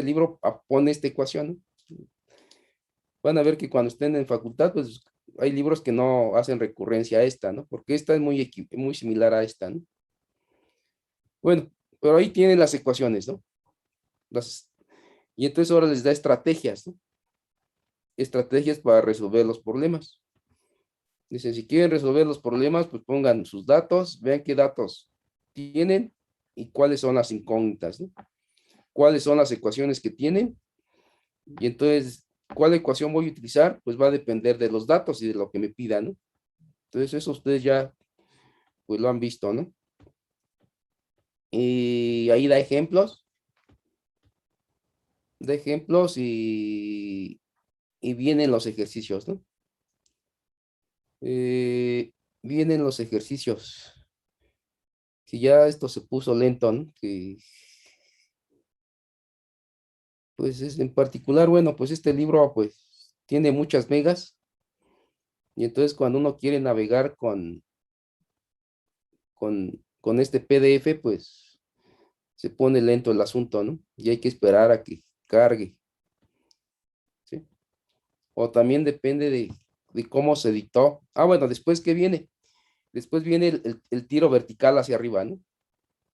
libro pone esta ecuación, ¿no? Van a ver que cuando estén en facultad, pues hay libros que no hacen recurrencia a esta, ¿no? Porque esta es muy similar a esta, ¿no? Bueno, pero ahí tienen las ecuaciones, ¿no? Las, y entonces ahora les da estrategias, ¿no? Estrategias para resolver los problemas. Dicen, si quieren resolver los problemas, pues pongan sus datos, vean qué datos tienen y cuáles son las incógnitas, ¿no? Cuáles son las ecuaciones que tienen. Y entonces, ¿cuál ecuación voy a utilizar? Pues va a depender de los datos y de lo que me pidan, ¿no? Entonces, eso ustedes ya, pues lo han visto, ¿no? Y ahí da ejemplos y vienen los ejercicios, ¿no? Vienen los ejercicios. Que ya esto se puso lento, ¿no? Que, pues es en particular, bueno, pues este libro, pues, tiene muchas megas. Y entonces cuando uno quiere navegar con este PDF, pues, se pone lento el asunto, ¿no? Y hay que esperar a que cargue, ¿sí? O también depende de cómo se dictó. Ah, bueno, después, ¿qué viene? Después viene el tiro vertical hacia arriba, ¿no?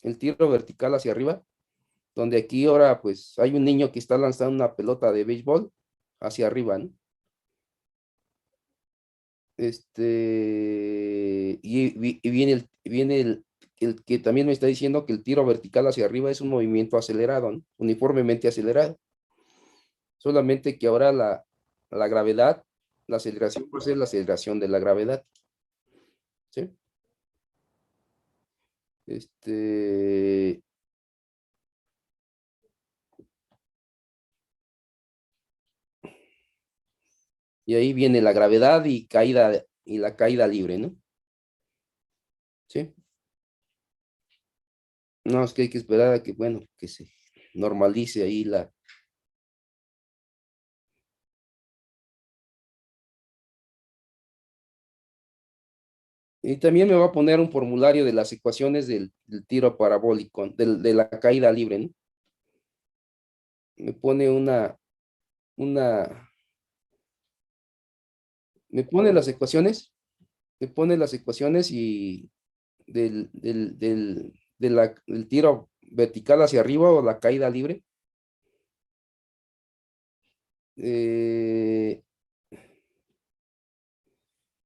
El tiro vertical hacia arriba, donde aquí ahora pues hay un niño que está lanzando una pelota de béisbol hacia arriba, ¿no? Y viene el que también me está diciendo que el tiro vertical hacia arriba es un movimiento acelerado, ¿no? Uniformemente acelerado. Solamente que ahora la gravedad, la aceleración puede ser la aceleración de la gravedad, ¿sí? Este, y ahí viene la gravedad y la caída libre, ¿no? ¿Sí? No, es que hay que esperar a que, bueno, que se normalice ahí la... Y también me va a poner un formulario de las ecuaciones del tiro parabólico, de la caída libre, ¿no? Me pone una, me pone las ecuaciones, me pone las ecuaciones y del tiro vertical hacia arriba o la caída libre. Eh,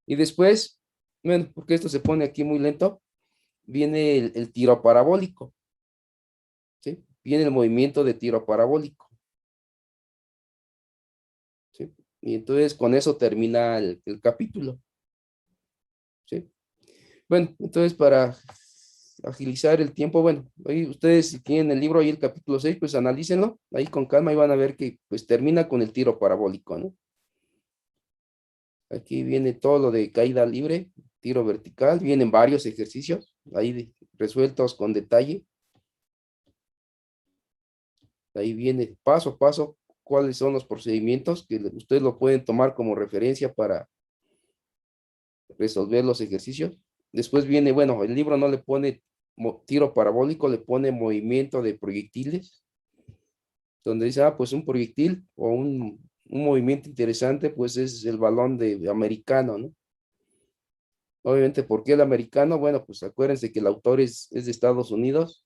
y después, bueno, porque esto se pone aquí muy lento, viene el tiro parabólico, ¿sí? Viene el movimiento de tiro parabólico, ¿sí? Y entonces con eso termina el capítulo, ¿sí? Bueno, entonces para agilizar el tiempo, bueno, ahí ustedes si tienen el libro ahí el capítulo 6 pues analícenlo ahí con calma y van a ver que pues termina con el tiro parabólico, ¿no? Aquí viene todo lo de caída libre, tiro vertical, vienen varios ejercicios ahí resueltos con detalle. Ahí viene paso a paso cuáles son los procedimientos que ustedes lo pueden tomar como referencia para resolver los ejercicios. Después viene, bueno, el libro no le pone tiro parabólico, le pone movimiento de proyectiles, donde dice, ah, pues un proyectil o un movimiento interesante, pues es el balón de americano, ¿no? Obviamente, ¿por qué el americano? Bueno, pues acuérdense que el autor es de Estados Unidos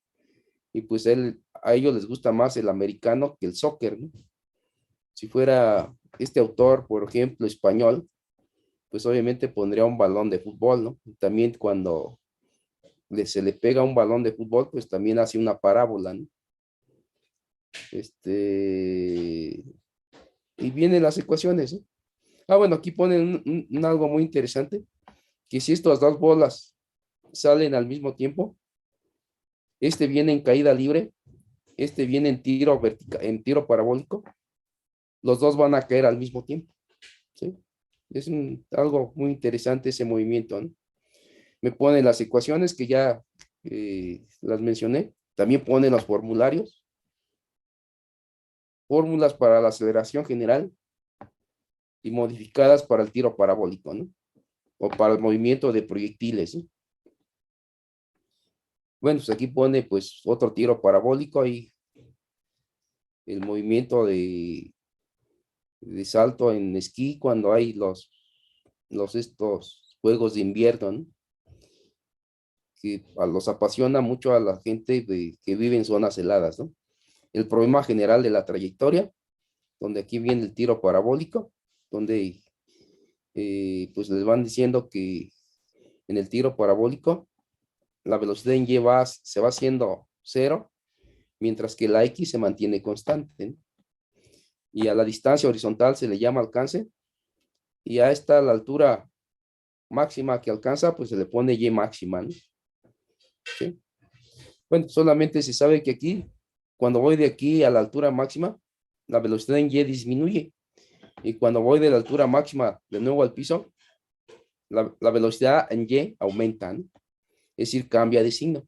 y pues a ellos les gusta más el americano que el soccer, ¿no? Si fuera este autor, por ejemplo, español, pues obviamente pondría un balón de fútbol, ¿no? Y también cuando se le pega un balón de fútbol, pues también hace una parábola, ¿no? Y vienen las ecuaciones, ¿no? Ah, bueno, aquí ponen algo muy interesante, que si estas dos bolas salen al mismo tiempo, este viene en caída libre, este viene en tiro vertical, en tiro parabólico, los dos van a caer al mismo tiempo, ¿sí? Es algo muy interesante ese movimiento, ¿no? Me pone las ecuaciones que ya las mencioné, también pone los formularios, fórmulas para la aceleración general y modificadas para el tiro parabólico, ¿no? O para el movimiento de proyectiles, ¿no? Bueno, pues aquí pone pues otro tiro parabólico y el movimiento de salto en esquí cuando hay estos juegos de invierno, ¿no? Que los apasiona mucho a la gente que vive en zonas heladas, ¿no? El problema general de la trayectoria, donde aquí viene el tiro parabólico, donde pues les van diciendo que en el tiro parabólico la velocidad en se va haciendo cero, mientras que la X se mantiene constante, ¿no? Y a la distancia horizontal se le llama alcance, y a esta, la altura máxima que alcanza, pues se le pone Y máxima, ¿no? ¿Sí? Bueno, solamente se sabe que aquí, cuando voy de aquí a la altura máxima, la velocidad en Y disminuye. Y cuando voy de la altura máxima de nuevo al piso, la velocidad en Y aumenta, ¿no? Es decir, cambia de signo.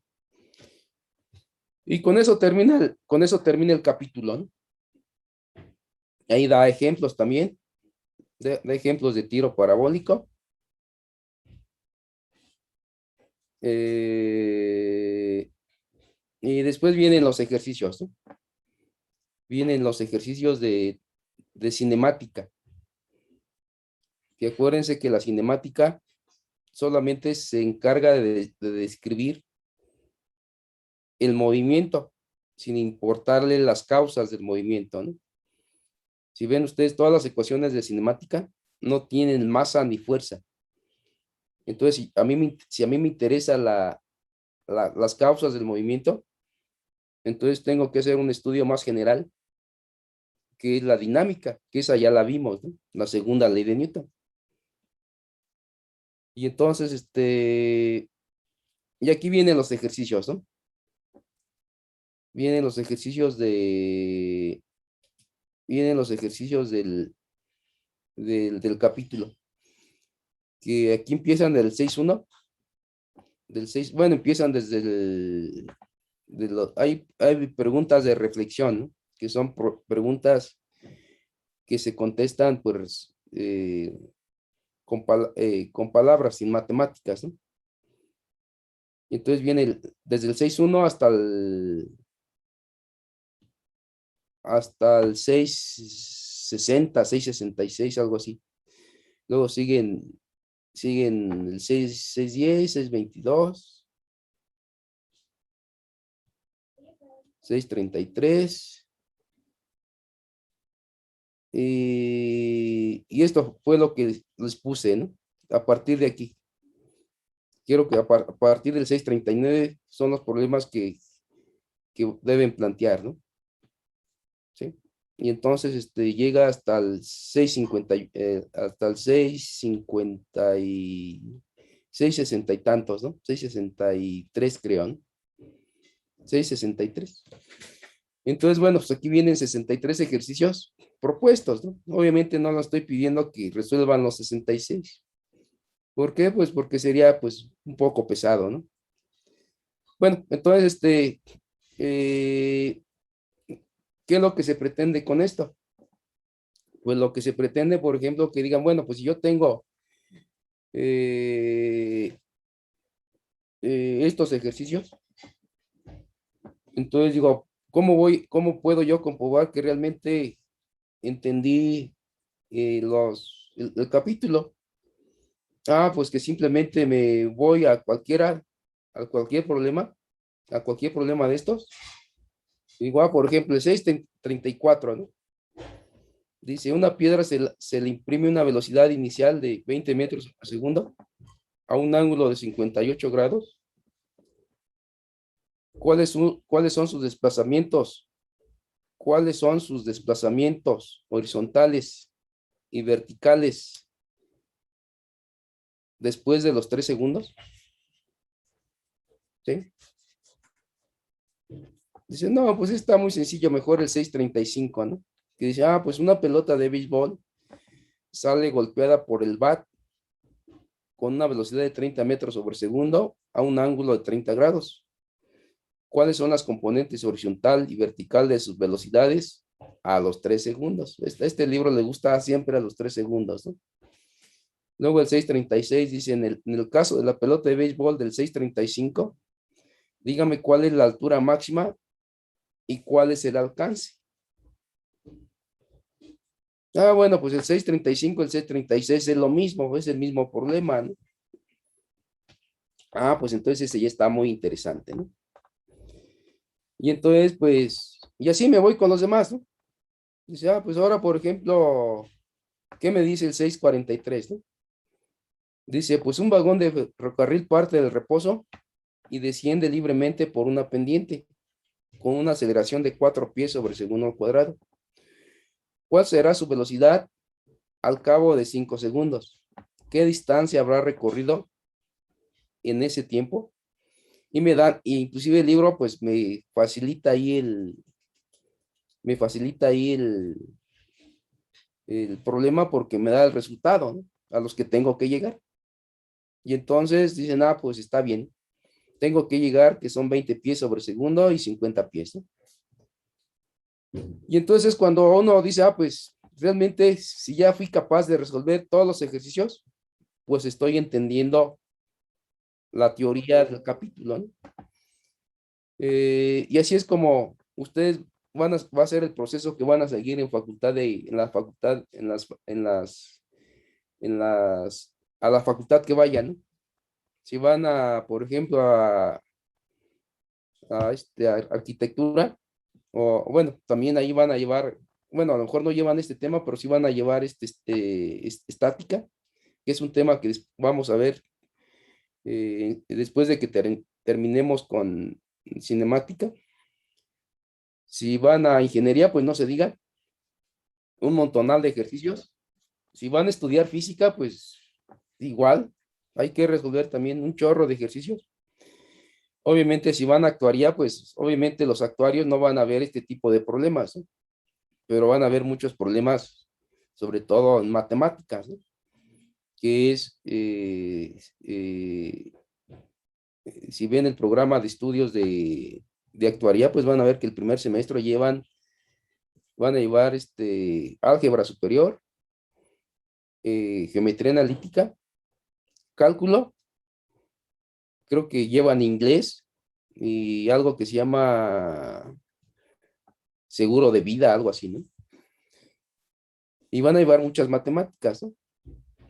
Y con eso termina el capítulo, ¿no? Ahí da ejemplos también, da ejemplos de tiro parabólico. Y después vienen los ejercicios, ¿no? Vienen los ejercicios de cinemática. Que acuérdense que la cinemática solamente se encarga de describir el movimiento, sin importarle las causas del movimiento, ¿no? Si ven ustedes, todas las ecuaciones de cinemática no tienen masa ni fuerza. Entonces, si a mí me interesa las causas del movimiento, entonces tengo que hacer un estudio más general, que es la dinámica, que esa ya la vimos, ¿no? La segunda ley de Newton. Y entonces, y aquí vienen los ejercicios, ¿no? Vienen los ejercicios vienen los ejercicios del capítulo, que aquí empiezan del 6.1, bueno, empiezan desde hay preguntas de reflexión, ¿no? Que son preguntas que se contestan, pues, con palabras, sin matemáticas, ¿no? Y entonces viene desde el 6.1 hasta el 6.66, algo así. Luego siguen el 6.10, 6.22, 6.33. Y esto fue lo que les puse, ¿no? A partir de aquí. Quiero que a partir del 6.39 son los problemas que deben plantear, ¿no? ¿Sí? Y entonces llega hasta el 6.50, hasta el 6.60 y tantos, ¿no? 6.63 creo, ¿no? 6.63. Entonces, bueno, pues aquí vienen 63 ejercicios propuestos, ¿no? Obviamente no lo estoy pidiendo que resuelvan los 66. ¿Por qué? Pues porque sería pues un poco pesado, ¿no? Bueno, entonces, eh, ¿qué es lo que se pretende con esto? Pues lo que se pretende, por ejemplo, que digan, bueno, pues si yo tengo eh, estos ejercicios, entonces digo, cómo puedo yo comprobar que realmente entendí el capítulo? Ah, pues que simplemente me voy a cualquier problema de estos. Igual, por ejemplo, el 6.34, ¿no? Dice, una piedra se le imprime una velocidad inicial de 20 metros por segundo a un ángulo de 58 grados. ¿Cuáles son sus desplazamientos? ¿Cuáles son sus desplazamientos horizontales y verticales después de los 3 segundos? ¿Sí? Dice, no, pues está muy sencillo, mejor el 6.35, ¿no? Que dice, ah, pues una pelota de béisbol sale golpeada por el bat con una velocidad de 30 metros sobre segundo a un ángulo de 30 grados. ¿Cuáles son las componentes horizontal y vertical de sus velocidades a los 3 segundos? Este libro le gusta siempre a los 3 segundos, ¿no? Luego el 6.36 dice, en el caso de la pelota de béisbol del 6.35, dígame cuál es la altura máxima y cuál es el alcance. Ah, bueno, pues el 635, el 636 es lo mismo, es el mismo problema, ¿no? Ah, pues entonces ese ya está muy interesante, ¿no? Y entonces, pues, y así me voy con los demás, ¿no? Dice, ah, pues ahora, por ejemplo, ¿qué me dice el 643, no? Dice, pues un vagón de ferrocarril parte del reposo y desciende libremente por una pendiente con una aceleración de 4 pies sobre segundo al cuadrado. ¿Cuál será su velocidad al cabo de 5 segundos? ¿Qué distancia habrá recorrido en ese tiempo? Y me dan, inclusive el libro, pues me facilita ahí el problema porque me da el resultado, ¿no? A los que tengo que llegar. Y entonces dicen, ah, pues está bien. Tengo que llegar, que son 20 pies sobre segundo y 50 pies, ¿no? Y entonces cuando uno dice, ah, pues realmente si ya fui capaz de resolver todos los ejercicios, pues estoy entendiendo la teoría del capítulo, ¿no? Y así es como ustedes va a ser el proceso que van a seguir en en la facultad, a la facultad que vayan, ¿no? Si van a, por ejemplo, a arquitectura, o bueno, también ahí van a llevar, bueno, a lo mejor no llevan este tema, pero sí van a llevar estática, que es un tema que vamos a ver después de que terminemos con cinemática. Si van a ingeniería, pues no se diga, un montonal de ejercicios. Si van a estudiar física, pues igual, hay que resolver también un chorro de ejercicios. Obviamente, si van a actuaría, pues obviamente los actuarios no van a ver este tipo de problemas, ¿no? Pero van a haber muchos problemas, sobre todo en matemáticas, ¿no? Que es, si ven el programa de estudios de actuaría, pues van a ver que el primer semestre van a llevar álgebra superior, geometría analítica, cálculo, creo que llevan inglés y algo que se llama seguro de vida, algo así, ¿no? Y van a llevar muchas matemáticas, ¿no?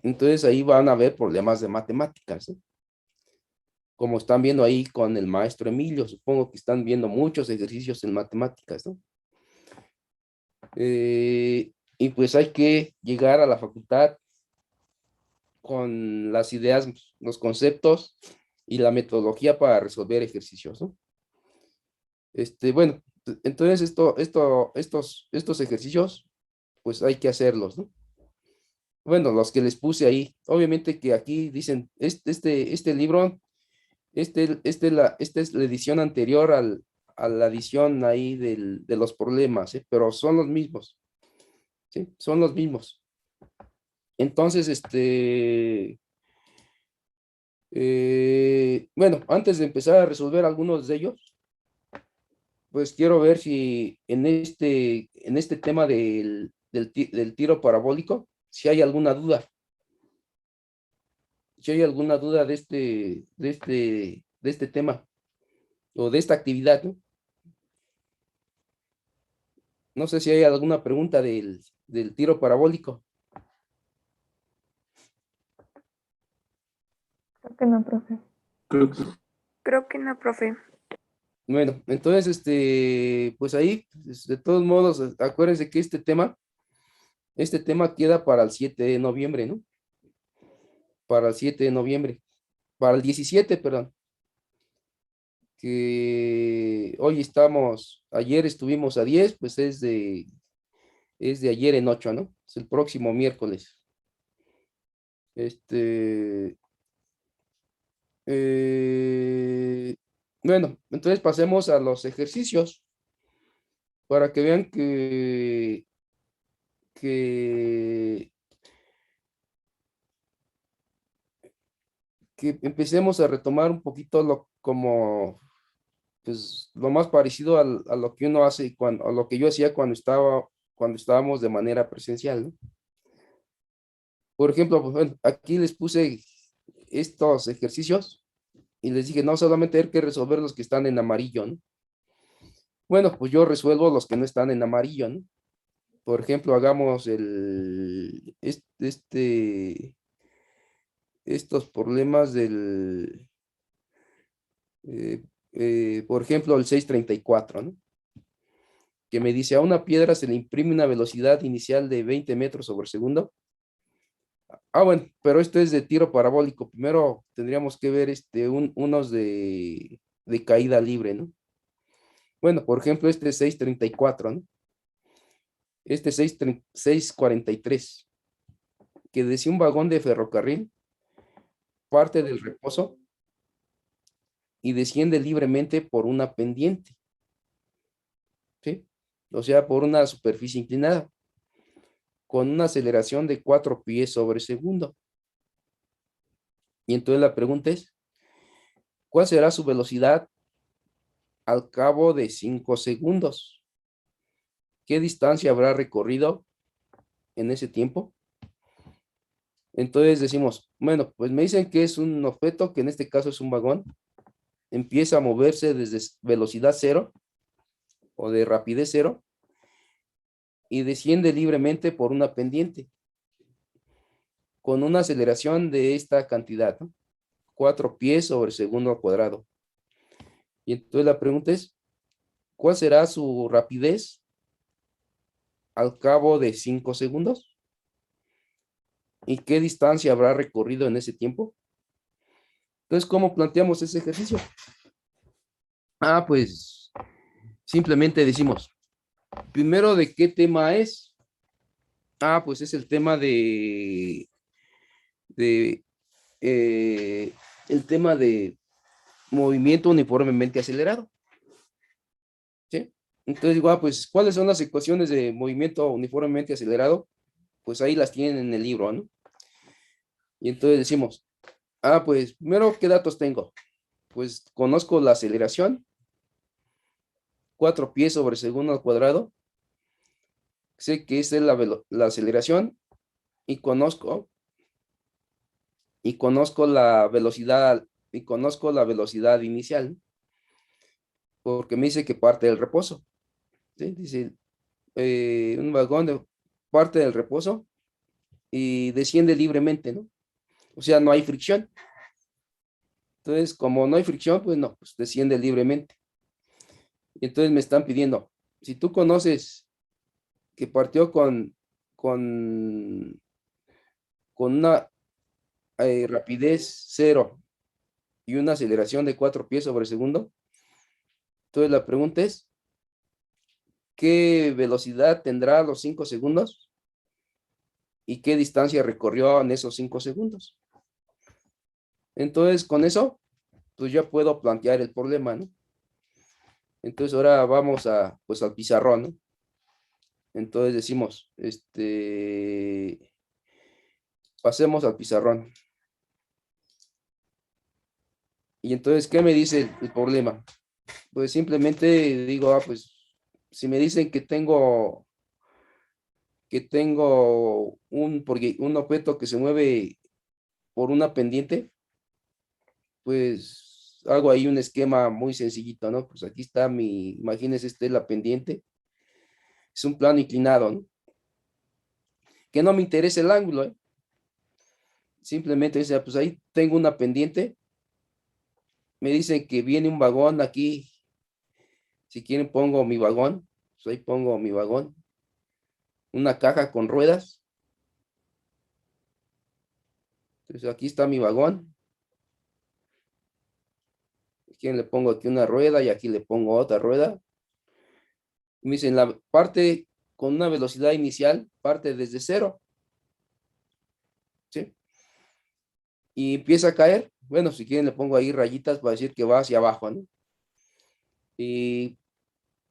Entonces ahí van a ver problemas de matemáticas, ¿no? Como están viendo ahí con el maestro Emilio, supongo que están viendo muchos ejercicios en matemáticas, ¿no? Y pues hay que llegar a la facultad con las ideas, los conceptos y la metodología para resolver ejercicios, ¿no? Bueno, entonces estos ejercicios, pues hay que hacerlos, ¿no? Bueno, los que les puse ahí, obviamente que aquí dicen, este libro, esta es la edición anterior a la edición ahí de los problemas, ¿eh? Pero son los mismos, ¿sí? Son los mismos. Entonces, bueno, antes de empezar a resolver algunos de ellos, pues quiero ver si en este tema del tiro parabólico, si hay alguna duda, si hay alguna duda de este tema o de esta actividad, ¿no? No sé si hay alguna pregunta del tiro parabólico. Creo que no, profe. Creo que no, profe. Bueno, entonces, pues ahí, pues, de todos modos, acuérdense que este tema queda para el 7 de noviembre, ¿no? Para el 7 de noviembre, para el 17, perdón, que ayer estuvimos a 10, pues es de ayer en 8, ¿no? Es el próximo miércoles. Este, eh, bueno, entonces pasemos a los ejercicios para que vean que, que empecemos a retomar un poquito pues, lo más parecido a lo que uno hace a lo que yo hacía cuando estábamos de manera presencial, ¿no? Por ejemplo, pues, bueno, aquí les puse estos ejercicios y les dije, no, solamente hay que resolver los que están en amarillo, ¿no? Bueno, pues yo resuelvo los que no están en amarillo, ¿no? por ejemplo, hagamos estos problemas eh, por ejemplo, el 634, ¿no? Que me dice, a una piedra se le imprime una velocidad inicial de 20 metros sobre segundo. Ah, bueno, pero esto es de tiro parabólico. Primero tendríamos que ver unos de caída libre, ¿no? Bueno, por ejemplo, este 634, ¿no? Este 643, que decía un vagón de ferrocarril parte del reposo y desciende libremente por una pendiente, ¿sí? O sea, por una superficie inclinada, con una aceleración de 4 pies sobre segundo. Y entonces la pregunta es, ¿cuál será su velocidad al cabo de 5 segundos? ¿Qué distancia habrá recorrido en ese tiempo? Entonces decimos, bueno, pues me dicen que es un objeto, que en este caso es un vagón, empieza a moverse desde velocidad cero o de rapidez cero y desciende libremente por una pendiente con una aceleración de esta cantidad, ¿no? 4 pies sobre segundo al cuadrado. Y entonces la pregunta es, ¿cuál será su rapidez al cabo de 5 segundos? ¿Y qué distancia habrá recorrido en ese tiempo? Entonces, ¿cómo planteamos ese ejercicio? Ah, pues simplemente decimos, primero, ¿de qué tema es? Ah, pues es el tema de eh, el tema de movimiento uniformemente acelerado, ¿sí? Entonces digo, ah, pues, ¿cuáles son las ecuaciones de movimiento uniformemente acelerado? Pues ahí las tienen en el libro, ¿no? Y entonces decimos, ah, pues, primero, ¿qué datos tengo? Pues conozco la aceleración, 4 pies sobre segundo al cuadrado, sé que esa es la aceleración y conozco la velocidad inicial, porque me dice que parte del reposo, ¿sí? Dice, un vagón parte del reposo y desciende libremente, ¿no? O sea, no hay fricción. Entonces, como no hay fricción, pues no, pues desciende libremente. Y entonces me están pidiendo, si tú conoces que partió con, con una rapidez cero y una aceleración de 4 pies sobre segundo, entonces la pregunta es, ¿qué velocidad tendrá a los 5 segundos? ¿Y qué distancia recorrió en esos 5 segundos? Entonces, con eso, pues ya puedo plantear el problema, ¿no? Entonces, ahora vamos pues al pizarrón, ¿no? Entonces decimos, pasemos al pizarrón. Y entonces, ¿qué me dice el problema? Pues simplemente digo, ah, pues, si me dicen que tengo un objeto que se mueve por una pendiente, pues hago ahí un esquema muy sencillito, ¿no? Pues aquí está imagínense, esta es la pendiente, es un plano inclinado, ¿no? Que no me interesa el ángulo, ¿eh? Simplemente dice, ah, pues ahí tengo una pendiente, me dicen que viene un vagón aquí, si quieren pongo mi vagón, pues ahí pongo mi vagón, una caja con ruedas, entonces aquí está mi vagón, si quieren le pongo aquí una rueda y aquí le pongo otra rueda, y me dicen, la parte con una velocidad inicial, parte desde cero, ¿sí? Y empieza a caer, bueno, si quieren le pongo ahí rayitas para decir que va hacia abajo, ¿no? Y,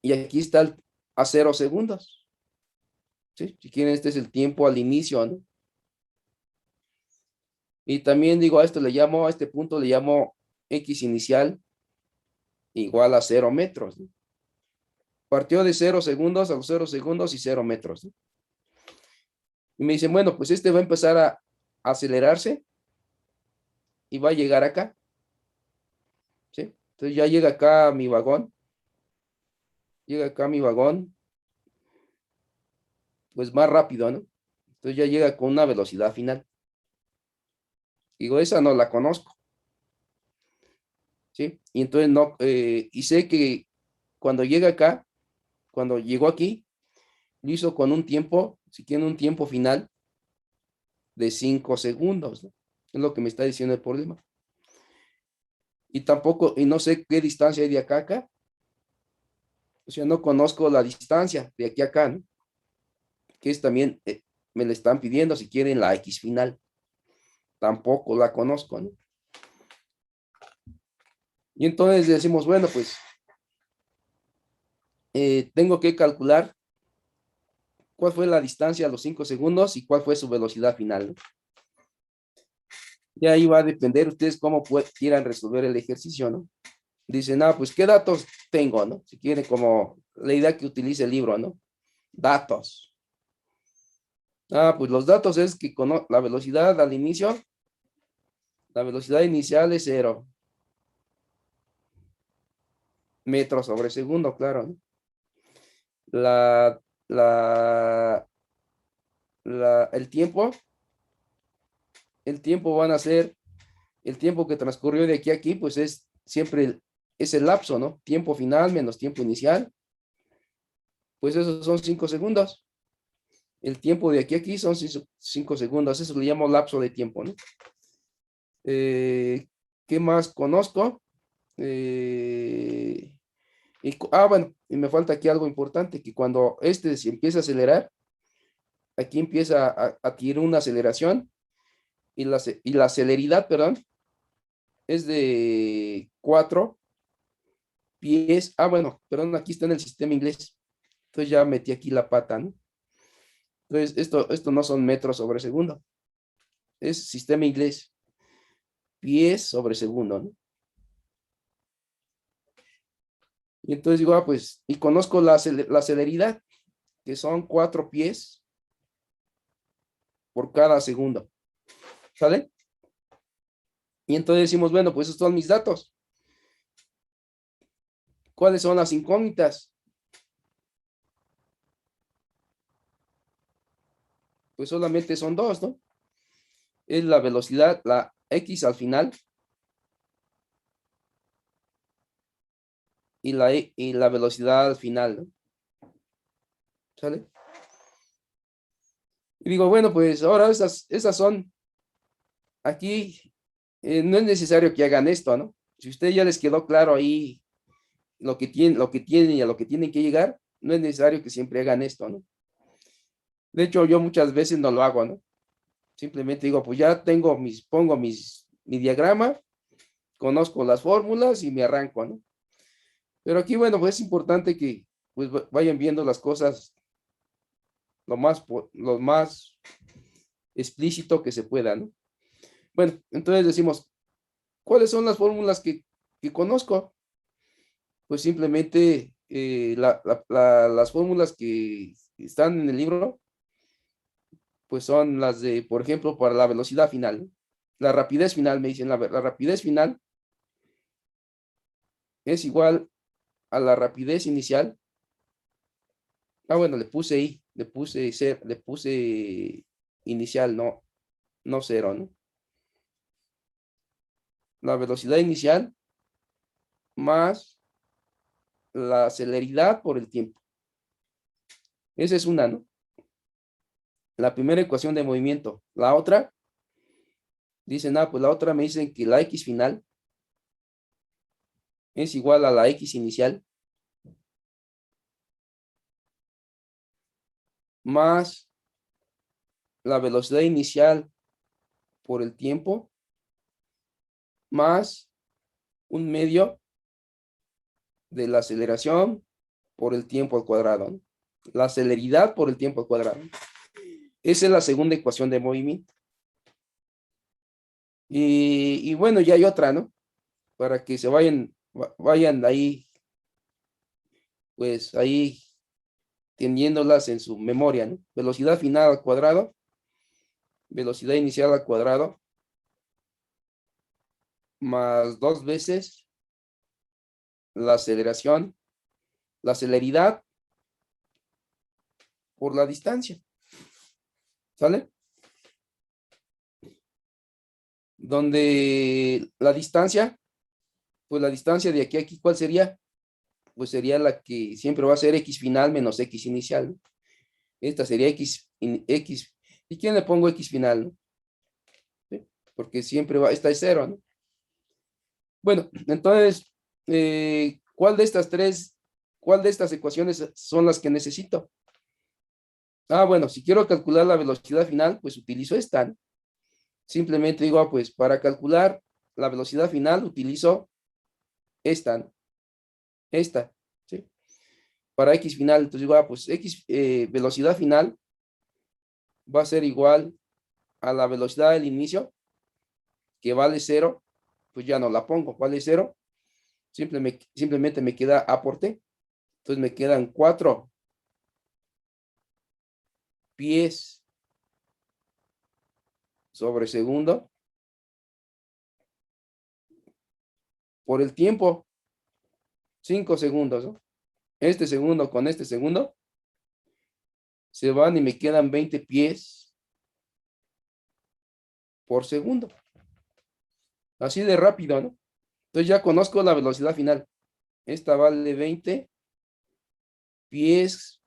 y aquí está a 0 segundos, ¿sí? Si quieren, este es el tiempo al inicio, ¿no? Y también digo, a este punto le llamo X inicial igual a 0 metros, ¿no? Partió de 0 segundos a los 0 segundos y 0 metros, ¿no? Y me dicen, bueno, pues este va a empezar a acelerarse y va a llegar acá, ¿sí? Entonces ya llega acá mi vagón, pues más rápido, ¿no? Entonces ya llega con una velocidad final. Digo, esa no la conozco, ¿sí? Y entonces no, y sé que cuando llega acá, cuando llegó aquí, lo hizo con un tiempo, si tiene un tiempo final de 5 segundos, ¿no? Es lo que me está diciendo el problema. Y tampoco, y no sé qué distancia hay de acá a acá. O sea, no conozco la distancia de aquí a acá, ¿no? Que es también, me le están pidiendo si quieren la X final. Tampoco la conozco, ¿no? Y entonces decimos, bueno, pues tengo que calcular cuál fue la distancia a los 5 segundos y cuál fue su velocidad final, ¿no? Y ahí va a depender ustedes cómo quieran resolver el ejercicio, ¿no? Dicen, ah, pues, ¿qué datos tengo, no? Si quieren, como la idea que utilice el libro, ¿no? Datos. Ah, pues los datos es que con la velocidad al inicio, la velocidad inicial es 0 metros sobre segundo, claro, ¿no? La, la, el tiempo van a ser, el tiempo que transcurrió de aquí a aquí, pues es siempre es el lapso, ¿no? Tiempo final menos tiempo inicial, pues esos son 5 segundos. El tiempo de aquí a aquí son 5 segundos, eso le llamo lapso de tiempo, ¿no? ¿Qué más conozco? Bueno, y me falta aquí algo importante, que cuando este se empieza a acelerar, aquí empieza a adquirir una aceleración y la celeridad, perdón, es de 4 pies. Bueno, perdón, aquí está en el sistema inglés. Entonces ya metí aquí la pata, ¿no? Entonces, esto no son metros sobre segundo, es sistema inglés, pies sobre segundo, ¿no? Y entonces digo, pues, y conozco la celeridad, que son 4 pies por cada segundo, ¿sale? Y entonces decimos, bueno, pues estos son mis datos. ¿Cuáles son las incógnitas? Pues solamente son dos, ¿no? Es la velocidad, la X al final y la velocidad al final, ¿no? ¿Sale? Y digo, bueno, pues ahora esas son, aquí no es necesario que hagan esto, ¿no? Si a ustedes ya les quedó claro ahí lo que tienen y a lo que tienen que llegar, no es necesario que siempre hagan esto, ¿no? De hecho, yo muchas veces no lo hago, ¿no? Simplemente digo, pues ya tengo pongo mi diagrama, conozco las fórmulas y me arranco, ¿no? Pero aquí, bueno, pues es importante que pues vayan viendo las cosas lo más explícito que se pueda, ¿no? Bueno, entonces decimos, ¿cuáles son las fórmulas que conozco? Pues simplemente las fórmulas que están en el libro, pues son las de, por ejemplo, para la velocidad final, ¿no? La rapidez final, me dicen, la rapidez final es igual a la rapidez inicial. Bueno, le puse I, le puse inicial, no cero, ¿no? La velocidad inicial más la celeridad por el tiempo. Esa es una, ¿no? La primera ecuación de movimiento. La otra, dicen, pues la otra me dicen que la X final es igual a la X inicial más la velocidad inicial por el tiempo más un medio de la aceleración por el tiempo al cuadrado, ¿no? La celeridad por el tiempo al cuadrado. Esa es la segunda ecuación de movimiento. Y bueno, ya hay otra, ¿no? Para que se vayan ahí, pues ahí teniéndolas en su memoria, ¿no? Velocidad final al cuadrado, velocidad inicial al cuadrado, más 2 veces la aceleración, la celeridad por la distancia. ¿Sale? Donde la distancia, pues la distancia de aquí a aquí, ¿cuál sería? Pues sería la que siempre va a ser x final menos x inicial, ¿no? Esta sería x. ¿Y quién le pongo x final, no? ¿Sí? Porque siempre va, esta es 0, ¿no? Bueno, entonces, cuál de estas ecuaciones son las que necesito? Ah, bueno, si quiero calcular la velocidad final, pues utilizo esta, ¿no? Simplemente digo, pues para calcular la velocidad final utilizo esta, ¿no? Esta, ¿sí? Para x final, entonces digo, pues x velocidad final va a ser igual a la velocidad del inicio, que vale 0, pues ya no la pongo, vale 0, simplemente me queda A por T, entonces me quedan 4 pies sobre segundo por el tiempo, 5 segundos, ¿no? Este segundo con este segundo se van y me quedan 20 pies por segundo. Así de rápido, ¿no? Entonces ya conozco la velocidad final. Esta vale 20 pies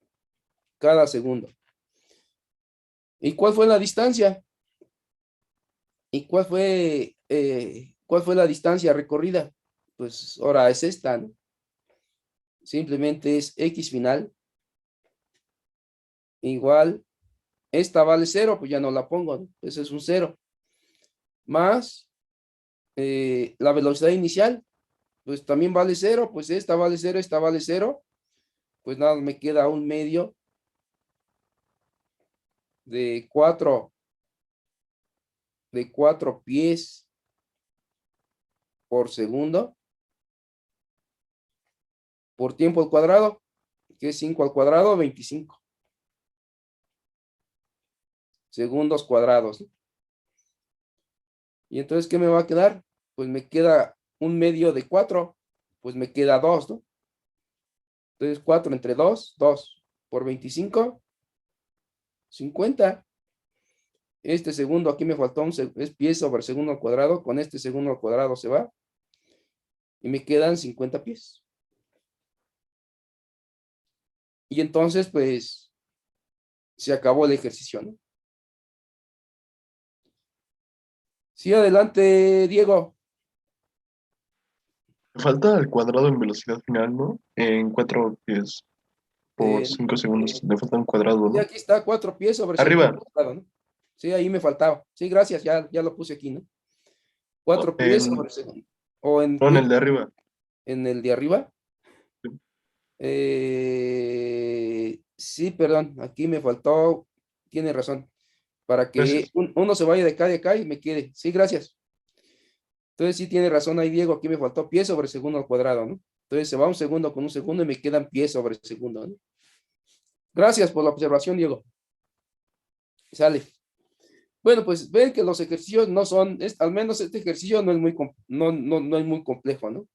cada segundo. ¿Y cuál fue la distancia? ¿Y cuál fue la distancia recorrida? Pues ahora es esta, ¿no? Simplemente es x final igual, esta vale 0, pues ya no la pongo, ¿no? Pues es un 0. Más la velocidad inicial, pues también vale 0, pues esta vale 0, esta vale 0, pues nada, me queda un medio de 4 pies por segundo por tiempo al cuadrado, que es 5 al cuadrado, 25 segundos cuadrados, ¿no? Y entonces, ¿qué me va a quedar? Pues me queda un medio de 4, pues me queda 2, ¿no? Entonces 4 entre 2, 2 por 25, 50. Este segundo aquí me faltó es pies sobre segundo al cuadrado, con este segundo al cuadrado se va y me quedan 50 pies. Y entonces, pues, se acabó el ejercicio, ¿no? Sí, adelante, Diego. Falta el cuadrado en velocidad final, ¿no? En 4 pies por Eh, 5 segundos. Le falta un cuadrado, y ¿no? aquí está 4 pies sobre segundo Arriba. al cuadrado, ¿no? Sí, ahí me faltaba. Sí, gracias, ya lo puse aquí, ¿no? 4 pies En, sobre segundo. O en, no, en el de arriba. en el de arriba. Sí, perdón, aquí me faltó, tiene razón, para que Gracias. uno se vaya de acá y me quede. Sí, gracias. Entonces sí tiene razón ahí, Diego, aquí me faltó pie sobre segundo al cuadrado, ¿no? Entonces se va un segundo con un segundo y me quedan pies sobre segundo, ¿no? Gracias por la observación, Diego. Sale. Bueno, pues ven que los ejercicios no son, al menos este ejercicio no es muy, no es muy complejo, ¿no?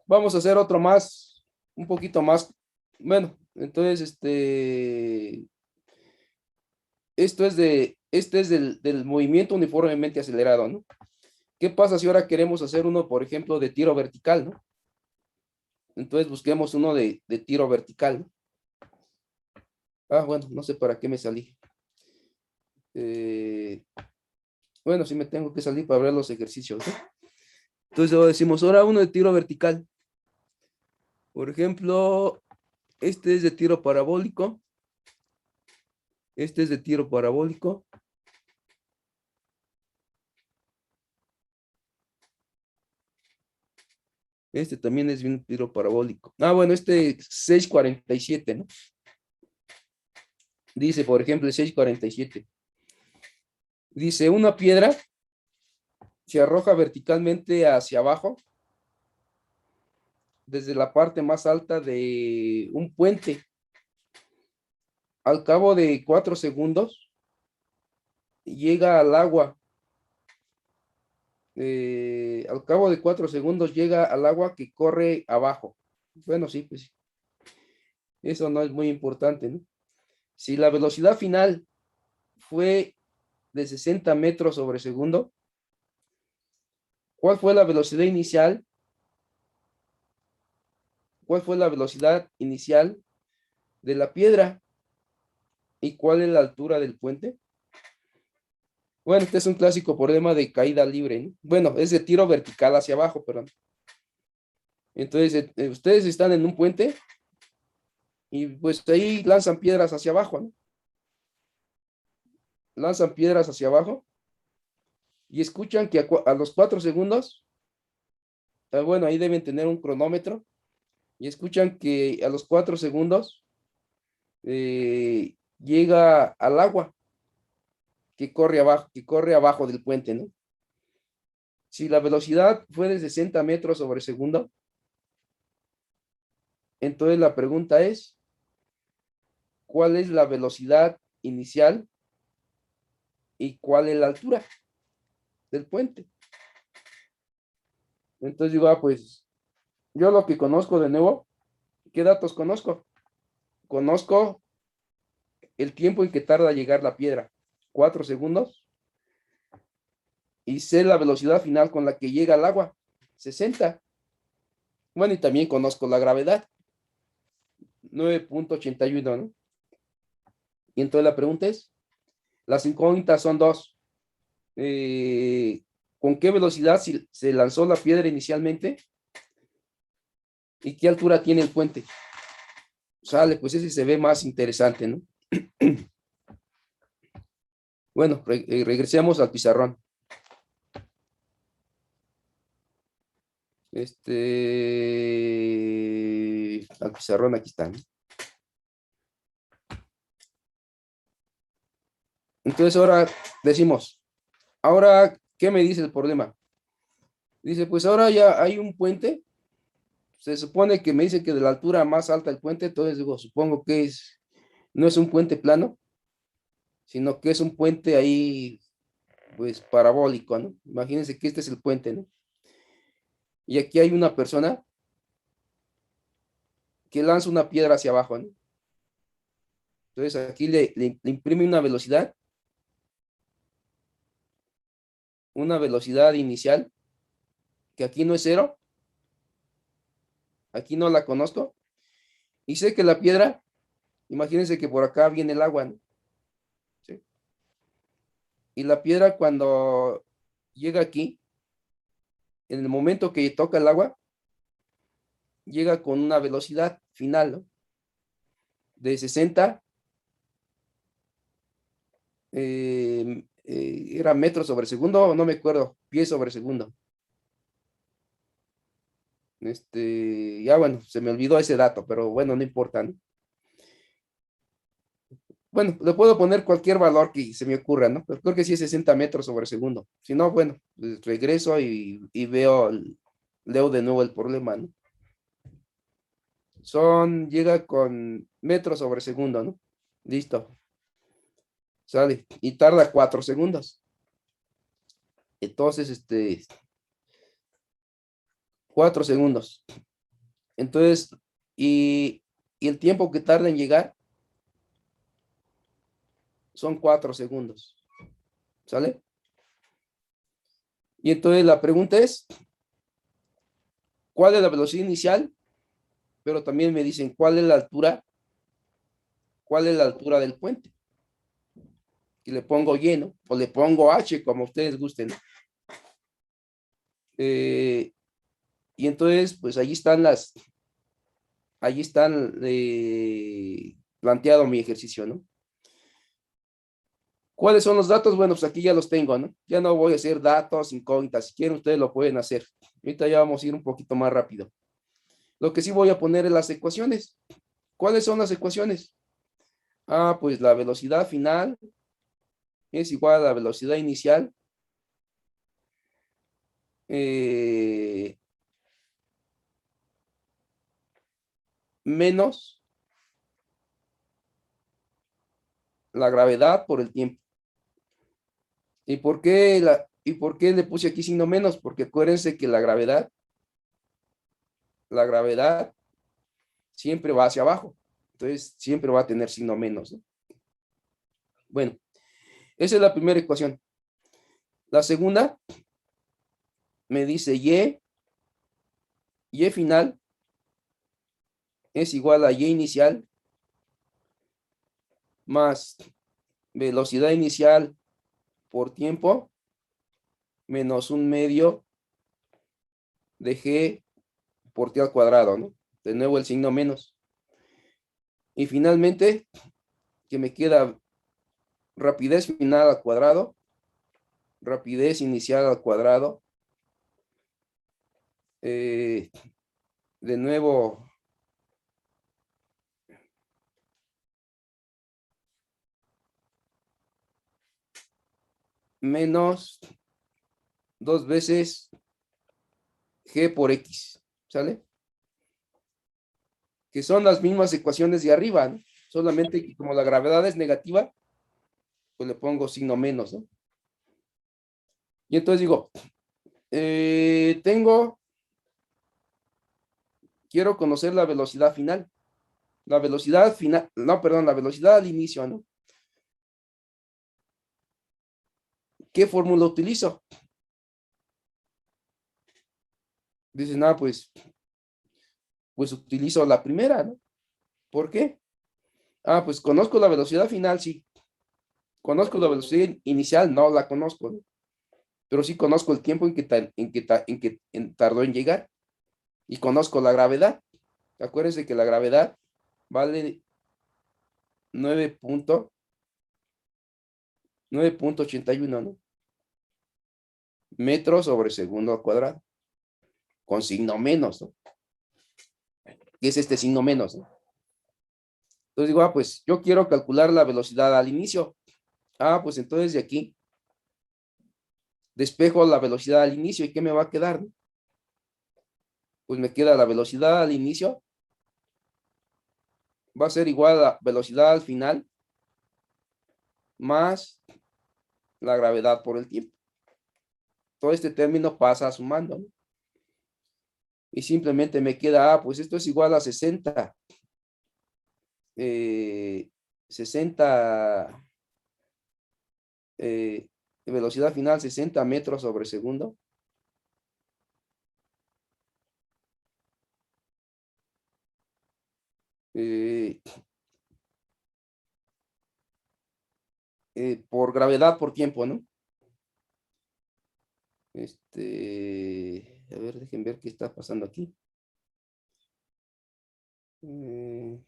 Vamos a hacer otro más, un poquito más. Bueno, entonces, este es del movimiento uniformemente acelerado, ¿no? ¿Qué pasa si ahora queremos hacer uno, por ejemplo, de tiro vertical, ¿no? Entonces busquemos uno de tiro vertical, ¿no? Ah, bueno, no sé para qué me salí. Eh, bueno, sí me tengo que salir para ver los ejercicios, ¿no? Entonces ahora decimos, ahora uno de tiro vertical. Por ejemplo, este es de tiro parabólico. Este es de tiro parabólico. Este también es un tiro parabólico. Ah, bueno, este 647, ¿no? Dice, por ejemplo, el 647. Dice, una piedra se arroja verticalmente hacia abajo desde la parte más alta de un puente. Al cabo de 4 segundos, llega al agua. Al cabo de 4 segundos llega al agua que corre abajo. Bueno, sí, pues eso no es muy importante, ¿no? Si la velocidad final fue de 60 metros sobre segundo, ¿cuál fue la velocidad inicial? ¿Cuál fue la velocidad inicial de la piedra? ¿Y cuál es la altura del puente? Bueno, este es un clásico problema de caída libre, ¿no? Bueno, es de tiro vertical hacia abajo, perdón. Entonces, ustedes están en un puente y pues ahí lanzan piedras hacia abajo, ¿no? Lanzan piedras hacia abajo y escuchan que a los 4 segundos, bueno, ahí deben tener un cronómetro, y escuchan que a los 4 segundos llega al agua que corre abajo del puente, ¿no? Si la velocidad fue de 60 metros sobre segundo, entonces la pregunta es, ¿cuál es la velocidad inicial y cuál es la altura del puente? Entonces digo, pues yo lo que conozco de nuevo, ¿qué datos conozco? Conozco el tiempo en que tarda llegar la piedra, 4 segundos, y sé la velocidad final con la que llega al agua, 60. Bueno, y también conozco la gravedad, 9.81, ¿no? Y entonces la pregunta es, las incógnitas son dos. ¿Con qué velocidad se lanzó la piedra inicialmente? ¿Y qué altura tiene el puente? Sale, pues ese se ve más interesante, ¿no? Bueno, regresemos al pizarrón. Al pizarrón, aquí está, ¿no? Entonces ahora decimos, ahora, ¿qué me dice el problema? Dice, pues ahora ya hay un puente. Se supone que me dice que de la altura más alta del puente, entonces digo, supongo que no es un puente plano, sino que es un puente ahí, pues parabólico, ¿no? Imagínense que este es el puente, ¿no? Y aquí hay una persona que lanza una piedra hacia abajo, ¿no? Entonces aquí le imprime una velocidad inicial, que aquí no es cero, aquí no la conozco, y sé que la piedra, imagínense que por acá viene el agua, ¿no? ¿Sí? Y la piedra cuando llega aquí, en el momento que toca el agua, llega con una velocidad final, ¿no? De 60, era metros sobre segundo, no me acuerdo, pies sobre segundo. Ya bueno, se me olvidó ese dato, pero bueno, no importa, ¿no? Bueno, le puedo poner cualquier valor que se me ocurra, ¿no? Pero creo que sí es 60 metros sobre segundo. Si no, bueno, pues regreso y leo de nuevo el problema, ¿no? Llega con metros sobre segundo, ¿no? Listo, sale. Y tarda 4 segundos. Entonces, 4 segundos. Entonces, y el tiempo que tarda en llegar son 4 segundos. ¿Sale? Y entonces la pregunta es, ¿cuál es la velocidad inicial? Pero también me dicen, ¿cuál es la altura? ¿Cuál es la altura del puente? Y le pongo lleno, o le pongo H, como ustedes gusten. Y entonces, pues allí están planteado mi ejercicio, ¿no? ¿Cuáles son los datos? Bueno, pues aquí ya los tengo, ¿no? Ya no voy a hacer datos incógnitas. Si quieren, ustedes lo pueden hacer. Ahorita ya vamos a ir un poquito más rápido. Lo que sí voy a poner es las ecuaciones. ¿Cuáles son las ecuaciones? Pues la velocidad final es igual a la velocidad inicial menos la gravedad por el tiempo. ¿Y por qué le puse aquí signo menos? Porque acuérdense que la gravedad siempre va hacia abajo. Entonces siempre va a tener signo menos, ¿no? Bueno, esa es la primera ecuación. La segunda me dice y final es igual a y inicial más velocidad inicial por tiempo menos un medio de g por t al cuadrado, ¿no? De nuevo el signo menos. Y finalmente, que me queda rapidez final al cuadrado, rapidez inicial al cuadrado, de nuevo menos 2 veces g por x, ¿sale? Que son las mismas ecuaciones de arriba, ¿no? Solamente que como la gravedad es negativa, pues le pongo signo menos, ¿no? Y entonces digo, quiero conocer la velocidad final. La velocidad final, no, perdón, la velocidad al inicio, ¿no? ¿Qué fórmula utilizo? Dicen, no, pues utilizo la primera, ¿no? ¿Por qué? Ah, pues conozco la velocidad final, sí. Conozco la velocidad inicial, no la conozco, ¿no? Pero sí conozco el tiempo en que tardó en llegar. Y conozco la gravedad. Acuérdense que la gravedad vale 9.81, ¿no? Metros sobre segundo al cuadrado. Con signo menos, ¿no? ¿Qué es este signo menos, no? Entonces digo, pues yo quiero calcular la velocidad al inicio. Pues entonces de aquí despejo la velocidad al inicio. ¿Y qué me va a quedar, no? Pues me queda la velocidad al inicio. Va a ser igual a la velocidad al final más la gravedad por el tiempo. Todo este término pasa sumando, ¿no? Y simplemente me queda, pues esto es igual a 60. 60, velocidad final 60 metros sobre segundo. eh, por gravedad por tiempo, ¿no? A ver, dejen ver qué está pasando aquí. Eh,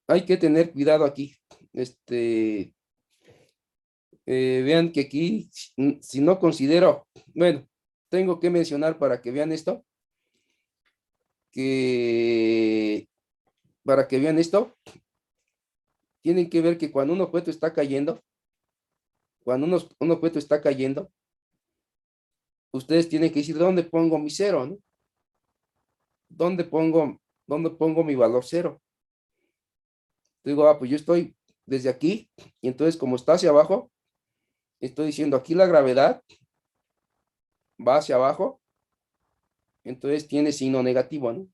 Hay que tener cuidado aquí. Vean que aquí, si no considero, bueno, tengo que mencionar para que vean esto, que para que vean esto, tienen que ver que cuando un objeto está cayendo, un objeto está cayendo, ustedes tienen que decir, ¿dónde pongo mi cero, no? ¿Dónde pongo mi valor cero? Digo, pues yo estoy desde aquí, y entonces como está hacia abajo, estoy diciendo aquí la gravedad va hacia abajo, entonces tiene signo negativo, ¿no?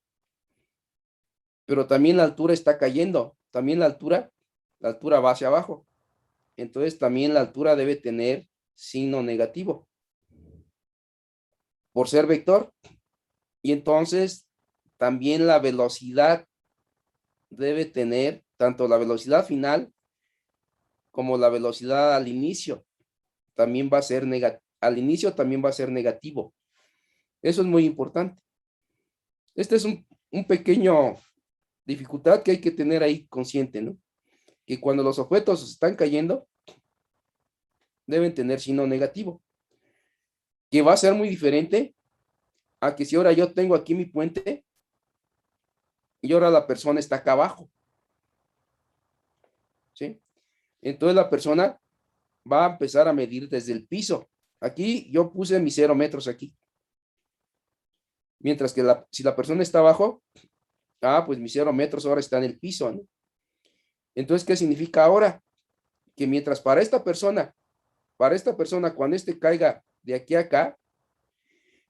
Pero también la altura está cayendo, también la altura va hacia abajo, entonces también la altura debe tener signo negativo por ser vector, y entonces también la velocidad debe tener tanto la velocidad final como la velocidad al inicio, también va a ser al inicio también va a ser negativo. Eso es muy importante. Este es un pequeño dificultad que hay que tener ahí consciente, ¿no? Que cuando los objetos están cayendo, deben tener signo negativo, que va a ser muy diferente a que si ahora yo tengo aquí mi puente y ahora la persona está acá abajo, ¿sí? Entonces la persona va a empezar a medir desde el piso. Aquí yo puse mis 0 metros aquí. Mientras que si la persona está abajo, pues mis 0 metros ahora está en el piso, ¿no? Entonces, ¿qué significa ahora? Que mientras para esta persona, cuando caiga de aquí a acá,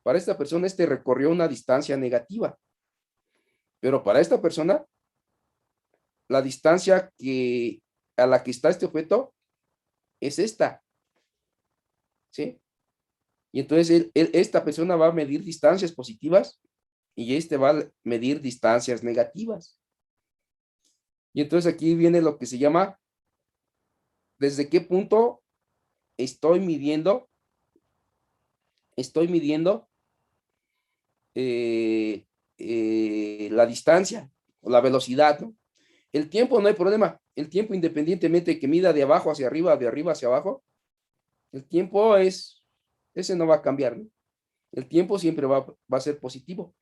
para esta persona recorrió una distancia negativa. Pero para esta persona la distancia a la que está este objeto es esta, ¿sí? Y entonces esta persona va a medir distancias positivas y este va a medir distancias negativas. Y entonces aquí viene lo que se llama, ¿desde qué punto estoy midiendo la distancia o la velocidad, ¿no? El tiempo no hay problema. El tiempo, independientemente de que mida de abajo hacia arriba, de arriba hacia abajo, el tiempo ese no va a cambiar, ¿no? El tiempo siempre va a ser positivo.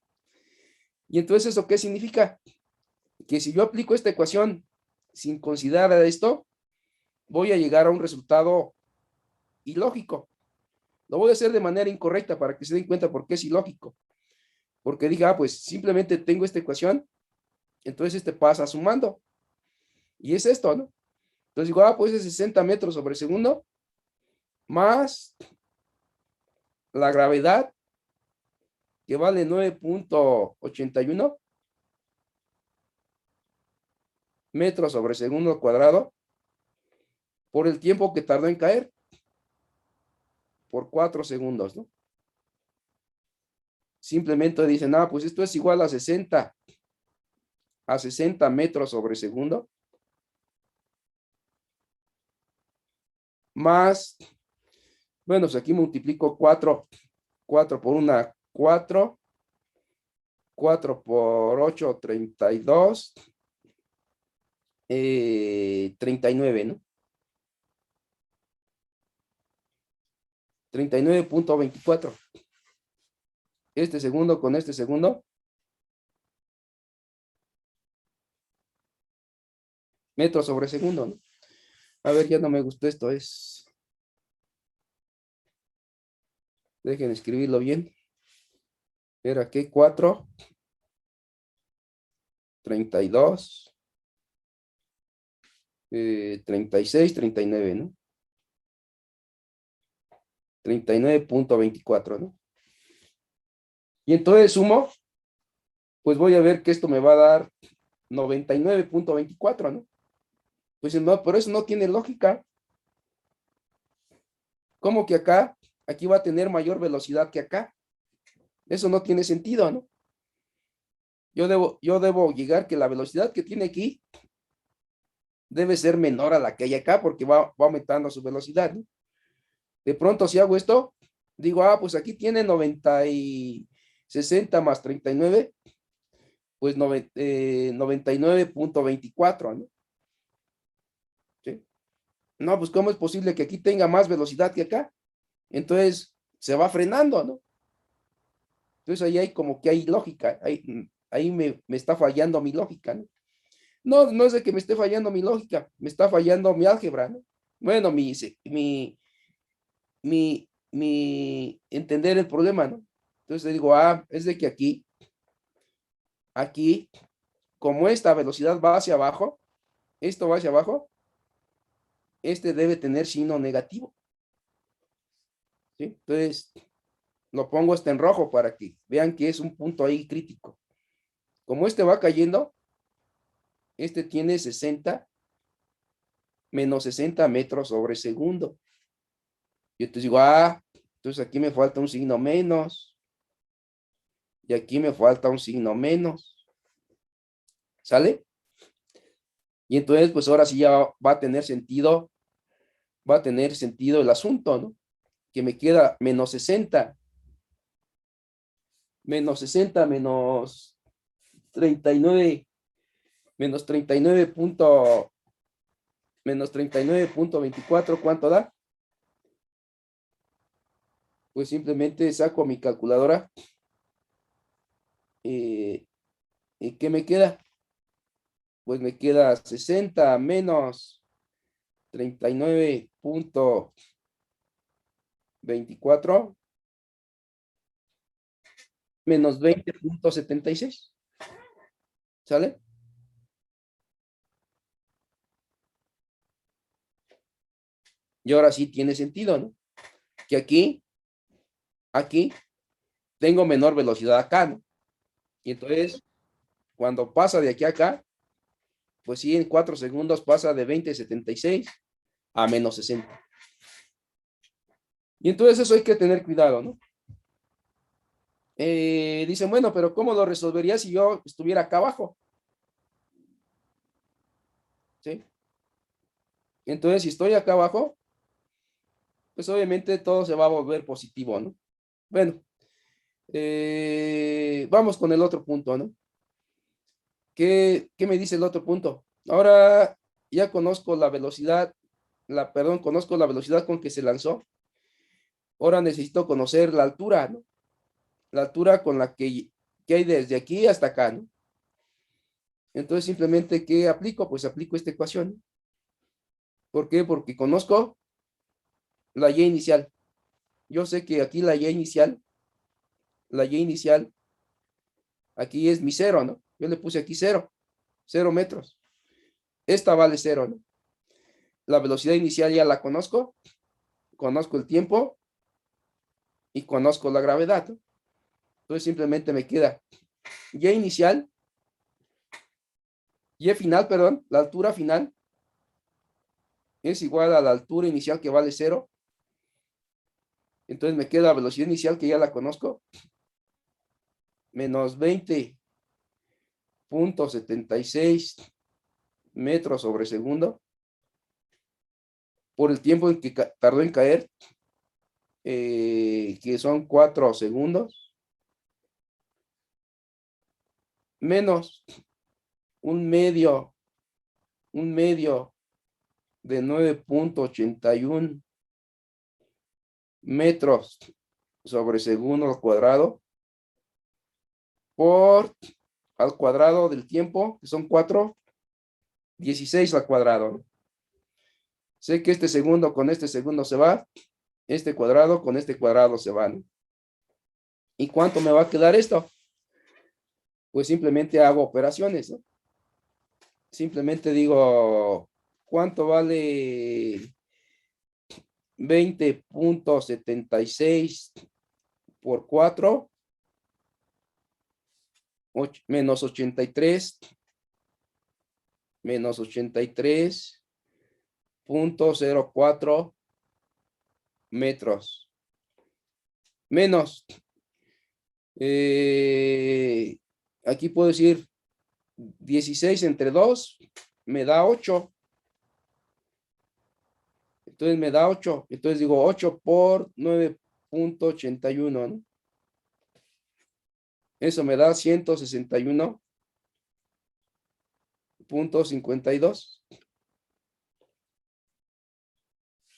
Y entonces, ¿eso qué significa? Que si yo aplico esta ecuación sin considerar esto, voy a llegar a un resultado ilógico. Lo voy a hacer de manera incorrecta para que se den cuenta por qué es ilógico. Porque dije, pues simplemente tengo esta ecuación, entonces este pasa sumando. Y es esto, ¿no? Entonces digo, pues es 60 metros sobre segundo más la gravedad, que vale 9.81 metros sobre segundo cuadrado, por el tiempo que tardó en caer, por 4 segundos, ¿no? Simplemente dicen, pues esto es igual a 60 metros sobre segundo, más, bueno, pues aquí multiplico 4 por una, 4 por 8, 32, 39, ¿no? 39.24. Este segundo con este segundo. Metros sobre segundo, ¿no? A ver, ya no me gustó esto, dejen escribirlo bien. Era que 4, 32, 36, 39, ¿no? 39.24, ¿no? Y entonces sumo, pues voy a ver que esto me va a dar 99.24, ¿no? Pues no, por eso no tiene lógica. ¿Cómo que aquí va a tener mayor velocidad que acá? Eso no tiene sentido, ¿no? Yo debo llegar que la velocidad que tiene aquí debe ser menor a la que hay acá porque va aumentando su velocidad, ¿no? De pronto, si hago esto, digo, pues aquí tiene 60 más 39, pues 99.24, ¿no? ¿Sí? No, pues ¿cómo es posible que aquí tenga más velocidad que acá? Entonces, se va frenando, ¿no? Entonces ahí hay como que hay lógica, ahí me está fallando mi lógica, ¿no? No, no es de que me esté fallando mi lógica, me está fallando mi álgebra, ¿no? Bueno, mi entender el problema, ¿no? Entonces digo, es de que aquí, como esta velocidad va hacia abajo, esto va hacia abajo, este debe tener signo negativo, ¿sí? Entonces, lo pongo hasta en rojo para que vean que es un punto ahí crítico. Como este va cayendo, este tiene 60 menos 60 metros sobre segundo. Y entonces digo, entonces aquí me falta un signo menos. Y aquí me falta un signo menos. ¿Sale? Y entonces, pues ahora sí ya va a tener sentido el asunto, ¿no? Que me queda menos 60. Menos 60 menos 39. Menos 39 punto. Menos 39.24. ¿Cuánto da? Pues simplemente saco mi calculadora. ¿Y qué me queda? Pues me queda 60 menos 39.24 menos 20.76. ¿Sale? Y ahora sí tiene sentido, ¿no? Que aquí tengo menor velocidad acá, ¿no? Y entonces, cuando pasa de aquí a acá, pues sí, en 4 segundos pasa de 20,76 a menos 60. Y entonces eso hay que tener cuidado, ¿no? Dicen, bueno, pero ¿cómo lo resolvería si yo estuviera acá abajo? ¿Sí? Entonces, si estoy acá abajo, pues obviamente todo se va a volver positivo, ¿no? Bueno, vamos con el otro punto, ¿no? ¿Qué me dice el otro punto? Ahora ya conozco la velocidad, conozco la velocidad con que se lanzó. Ahora necesito conocer la altura, ¿no? La altura con la que hay desde aquí hasta acá, ¿no? Entonces, simplemente, ¿qué aplico? Pues aplico esta ecuación, ¿no? ¿Por qué? Porque conozco la y inicial. Yo sé que aquí la y inicial, aquí es mi cero, ¿no? Yo le puse aquí cero metros. Esta vale cero, ¿no? La velocidad inicial ya la conozco el tiempo y conozco la gravedad, ¿no? Entonces simplemente me queda y inicial, y final, perdón, la altura final es igual a la altura inicial que vale cero. Entonces me queda la velocidad inicial que ya la conozco, menos 20,76 metros sobre segundo por el tiempo en que tardó en caer, que son 4 segundos, menos un medio, un medio de 9,81 metros sobre segundo al cuadrado por al cuadrado del tiempo, que son 4,16 al cuadrado, ¿no? Sé que este segundo con este segundo se va, este cuadrado con este cuadrado se van, ¿no? ¿Y cuánto me va a quedar esto? Pues simplemente hago operaciones, ¿no? Simplemente digo, ¿cuánto vale 20,76 por 4? Menos 83, menos 83,04 metros. Menos, aquí puedo decir 16 entre 2 me da 8. Entonces me da 8. Entonces digo 8 por 9,81, ¿no? Eso me da 161,52.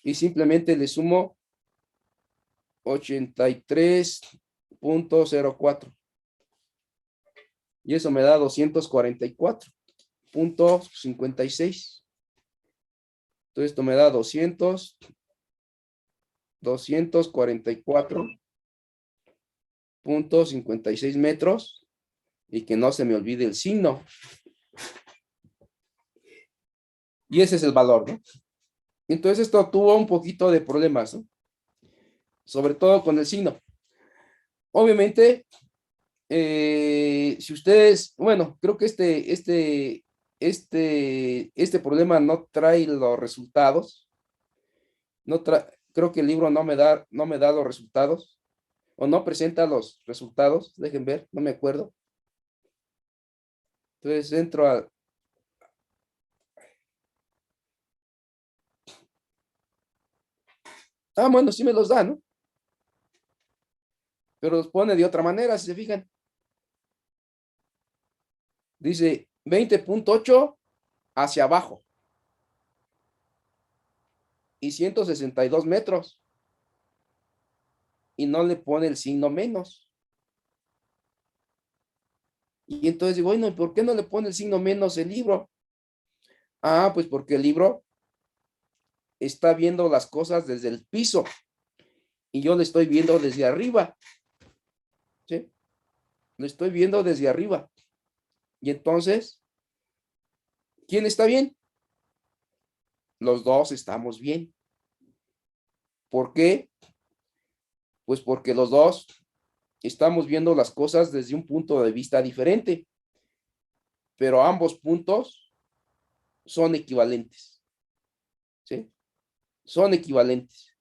Y simplemente le sumo 83,04. Y eso me da 244,56. Entonces esto me da 244,56 metros. Y que no se me olvide el signo. Y ese es el valor, ¿no? Entonces esto tuvo un poquito de problemas, ¿no? Sobre todo con el signo. Obviamente, si ustedes, bueno, creo que este problema no trae los resultados. Creo que el libro no me da los resultados, o no presenta los resultados. Dejen ver, no me acuerdo. Entonces entro a... Bueno, sí me los da, ¿no? Pero los pone de otra manera, si se fijan. Dice 20,8 hacia abajo y 162 metros. Y no le pone el signo menos. Y entonces digo, bueno, ¿por qué no le pone el signo menos el libro? Pues porque el libro está viendo las cosas desde el piso y yo le estoy viendo desde arriba. ¿Sí? Lo estoy viendo desde arriba. Y entonces, ¿quién está bien? Los dos estamos bien. ¿Por qué? Pues porque los dos estamos viendo las cosas desde un punto de vista diferente. Pero ambos puntos son equivalentes. ¿Sí? Son equivalentes.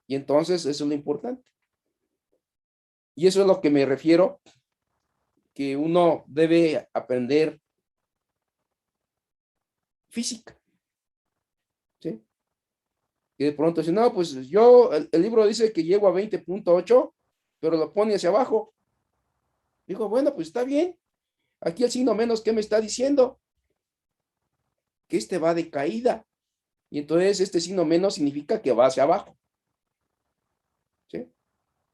Y entonces eso es lo importante. Y eso es lo que me refiero, que uno debe aprender física. ¿Sí? Y de pronto dice, no, pues yo, el libro dice que llego a 20.8, pero lo pone hacia abajo. Digo, bueno, pues está bien. Aquí el signo menos, ¿qué me está diciendo? Que este va de caída. Y entonces este signo menos significa que va hacia abajo. ¿Sí?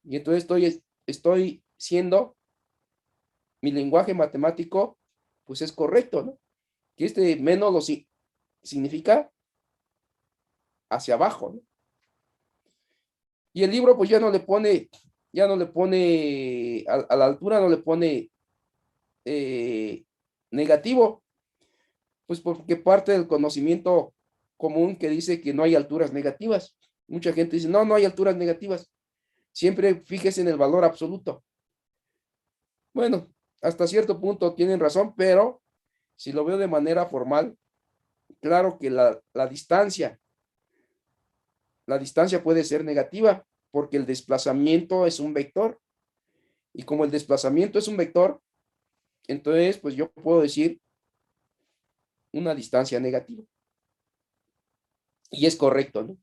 Y entonces estoy siendo, mi lenguaje matemático, pues es correcto, ¿no? Que este menos significa hacia abajo, ¿no? Y el libro, pues ya no le pone, a la altura no le pone eh, negativo, pues porque parte del conocimiento común que dice que no hay alturas negativas. Mucha gente dice, no, no hay alturas negativas. Siempre fíjese en el valor absoluto. Bueno, hasta cierto punto tienen razón, pero si lo veo de manera formal, claro que la distancia puede ser negativa porque el desplazamiento es un vector. Y como el desplazamiento es un vector, entonces pues yo puedo decir una distancia negativa. Y es correcto, ¿no?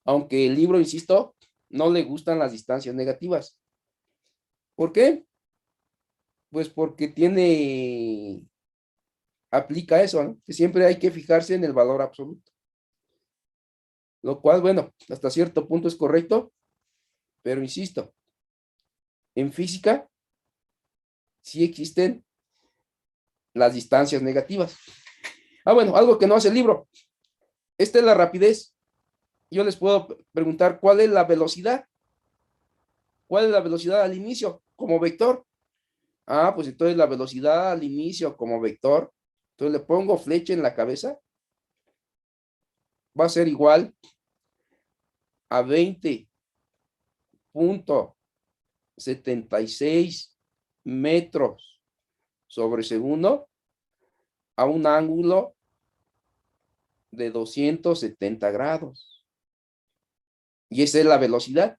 Aunque el libro, insisto, no le gustan las distancias negativas. ¿Por qué? Pues porque aplica eso, ¿no? Que siempre hay que fijarse en el valor absoluto. Lo cual, bueno, hasta cierto punto es correcto, pero insisto, en física sí existen las distancias negativas. Ah, bueno, algo que no hace el libro. Esta es la rapidez. Yo les puedo preguntar, ¿cuál es la velocidad? ¿Cuál es la velocidad al inicio como vector? Ah, pues entonces la velocidad al inicio como vector, entonces le pongo flecha en la cabeza, va a ser igual a 20.76 metros sobre segundo a un ángulo de 270 grados. Y esa es la velocidad.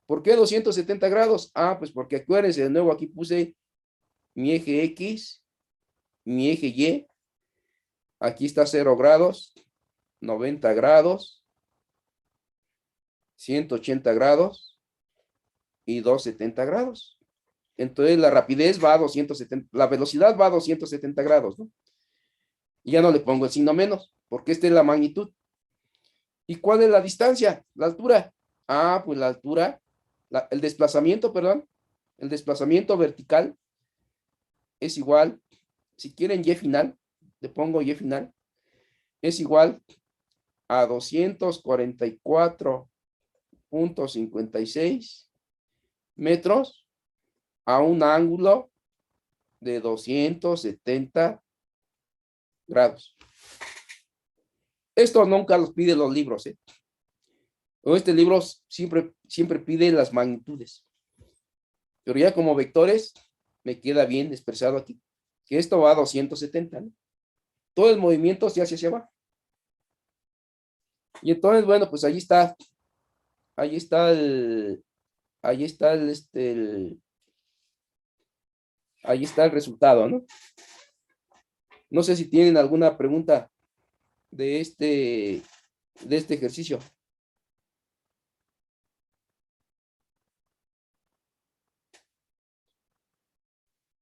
¿Por qué 270 grados? Ah, pues porque acuérdense, de nuevo aquí puse mi eje X, mi eje Y. Aquí está 0 grados, 90 grados, 180 grados y 270 grados. Entonces la rapidez va a 270, la velocidad va a 270 grados, ¿no? Y ya no le pongo el signo menos, porque esta es la magnitud. ¿Y cuál es la distancia? La altura. Ah, pues la altura, el desplazamiento, perdón, el desplazamiento vertical es igual, si quieren y final, le pongo y final, es igual a 244.56 metros a un ángulo de 270 grados. Esto nunca los pide los libros, ¿eh? Este libro siempre pide las magnitudes. Pero ya como vectores, me queda bien expresado aquí, que esto va a 270, ¿no? Todo el movimiento se hace hacia abajo. Y entonces, bueno, pues ahí está ahí está el resultado, ¿no? No sé si tienen alguna pregunta de este ejercicio.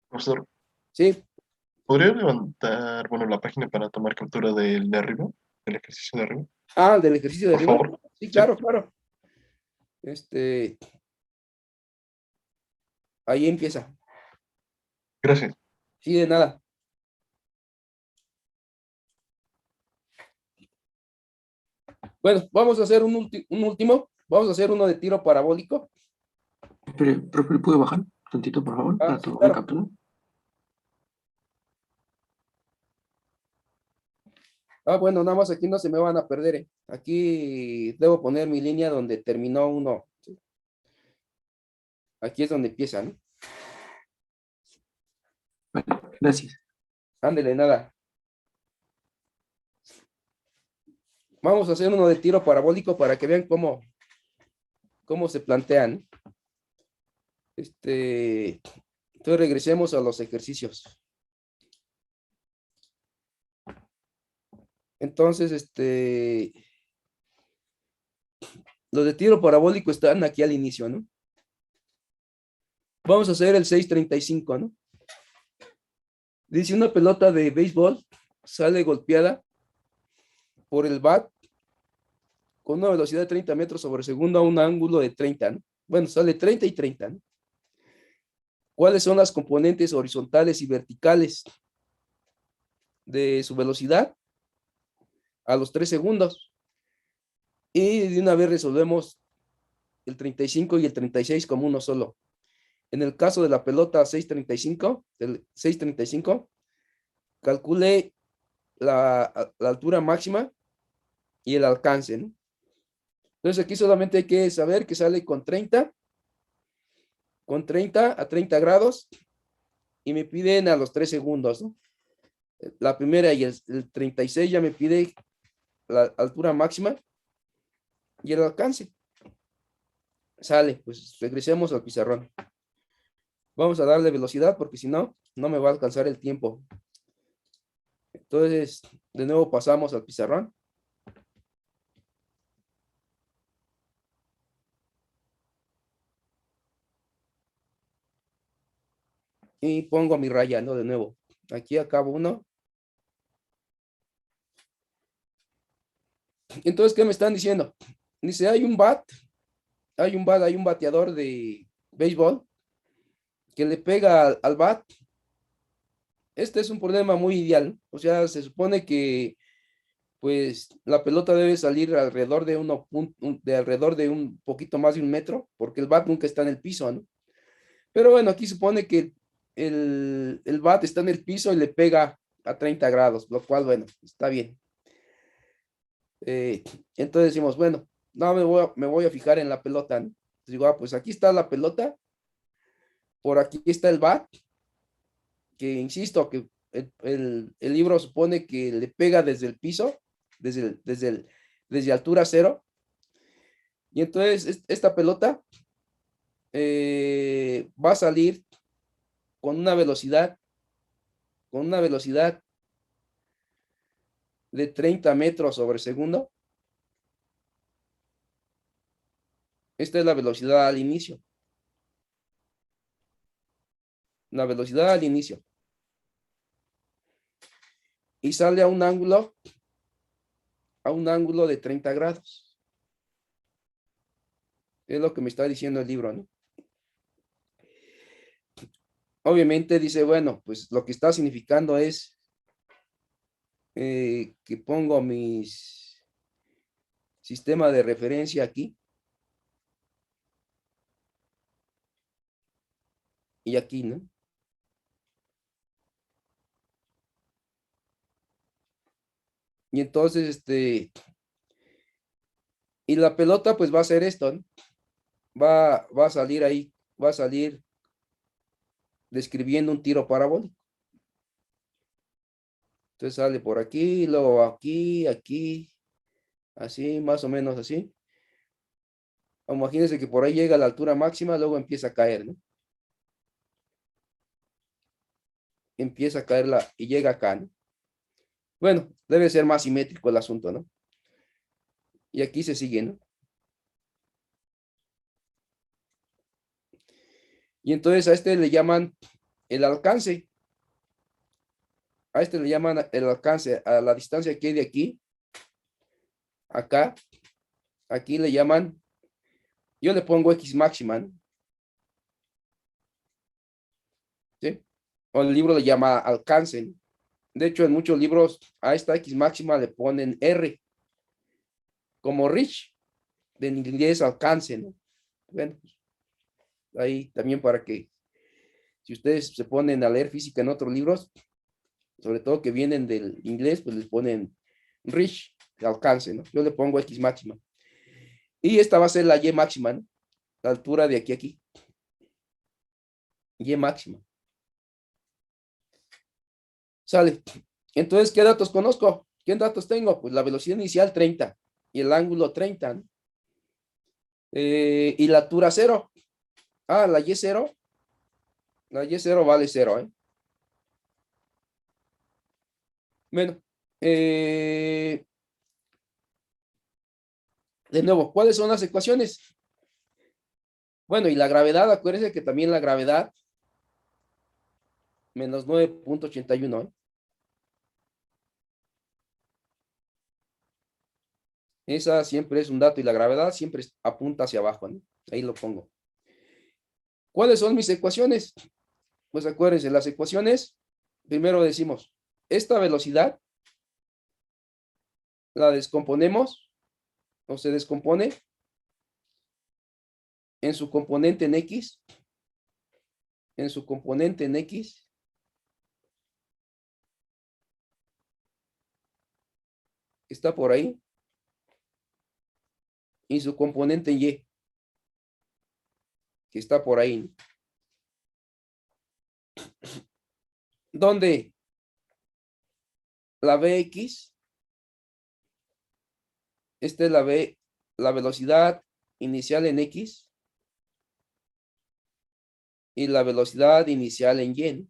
Profesor, Sí, ¿podría levantar, bueno, la página para tomar captura del de arriba, del ejercicio de arriba? del ejercicio de Por arriba. favor. Sí, Sí, claro, claro. Ahí empieza. gracias. Sí, de nada. Bueno, vamos a hacer un último. Vamos a hacer uno de tiro parabólico. Espere, profe, ¿puede bajar tantito, por favor, para Sí, tomar claro. captura? Bueno, nada más aquí no se me van a perder, ¿eh? Aquí debo poner mi línea donde terminó uno. ¿Sí? Aquí es donde empieza, ¿no? Vale, gracias. Ándele, nada. Vamos a hacer uno de tiro parabólico para que vean cómo se plantean. Entonces regresemos a los ejercicios. Entonces, los de tiro parabólico están aquí al inicio, ¿no? Vamos a hacer el 635, ¿no? Dice, una pelota de béisbol sale golpeada por el bat con una velocidad de 30 metros sobre segundo a un ángulo de 30, ¿no? Bueno, sale 30 y 30, ¿no? ¿Cuáles son las componentes horizontales y verticales de su velocidad a los 3 segundos? Y de una vez resolvemos el 35 y el 36 como uno solo. En el caso de la pelota 635, calcule la altura máxima y el alcance, ¿no? Entonces aquí solamente hay que saber que sale con 30 a 30 grados y me piden a los 3 segundos, ¿no? La primera y el 36 ya me pide la altura máxima y el alcance. Sale, pues regresemos al pizarrón. Vamos a darle velocidad porque si no, no me va a alcanzar el tiempo. Entonces, de nuevo pasamos al pizarrón. Y pongo mi raya, ¿no? De nuevo. Aquí acabo uno. Entonces, ¿qué me están diciendo? Dice, hay un bateador de béisbol que le pega al bat. Este es un problema muy ideal, ¿no? O sea, se supone que pues la pelota debe salir alrededor de alrededor de un poquito más de 1 metro, porque el bat nunca está en el piso, ¿no? Pero bueno, aquí supone que el bat está en el piso y le pega a 30 grados, lo cual, bueno, está bien. Entonces decimos, bueno, no me voy a fijar en la pelota, ¿no? Entonces digo, pues aquí está la pelota, por aquí está el bat, que insisto, que el libro supone que le pega desde el piso, desde altura cero, y entonces esta pelota va a salir con una velocidad de 30 metros sobre segundo. Esta es la velocidad al inicio. La velocidad al inicio. Y sale a un ángulo de 30 grados. Es lo que me está diciendo el libro, ¿no? Obviamente dice, bueno, pues lo que está significando es que pongo mis sistema de referencia aquí y aquí, ¿no? Y entonces, y la pelota pues va a hacer esto, ¿no? Va a salir ahí, va a salir describiendo un tiro parabólico. Entonces sale por aquí, luego aquí, así, más o menos así. Imagínense que por ahí llega a la altura máxima, luego empieza a caer, ¿no? Empieza a caer y llega acá, ¿no? Bueno, debe ser más simétrico el asunto, ¿no? Y aquí se sigue, ¿no? Y entonces a este le llaman el alcance. A este le llaman el alcance, a la distancia que hay de aquí, acá, aquí le llaman, yo le pongo X máxima, ¿no? ¿Sí? O el libro le llama alcance, ¿no? De hecho, en muchos libros a esta X máxima le ponen R, como reach, de en inglés alcance, ¿no? Bueno, ahí también para que, si ustedes se ponen a leer física en otros libros, sobre todo que vienen del inglés, pues les ponen reach, alcance, ¿no? Yo le pongo X máxima. Y esta va a ser la Y máxima, ¿no? La altura de aquí a aquí. Y máxima. Sale. Entonces, ¿qué datos conozco? ¿Qué datos tengo? Pues la velocidad inicial 30 y el ángulo 30, ¿no? Y la altura 0. Ah, la Y0. La Y0 vale 0, ¿eh? Bueno, de nuevo, ¿cuáles son las ecuaciones? Bueno, y la gravedad, acuérdense que también la gravedad, menos 9.81, ¿eh? Esa siempre es un dato y la gravedad siempre apunta hacia abajo, ¿no? Ahí lo pongo. ¿Cuáles son mis ecuaciones? Pues acuérdense, las ecuaciones, primero decimos, esta velocidad la descomponemos o se descompone en su componente en X, está por ahí, y su componente en Y, que está por ahí, ¿no? Donde la Bx, esta es la velocidad inicial en X y la velocidad inicial en Y, ¿no?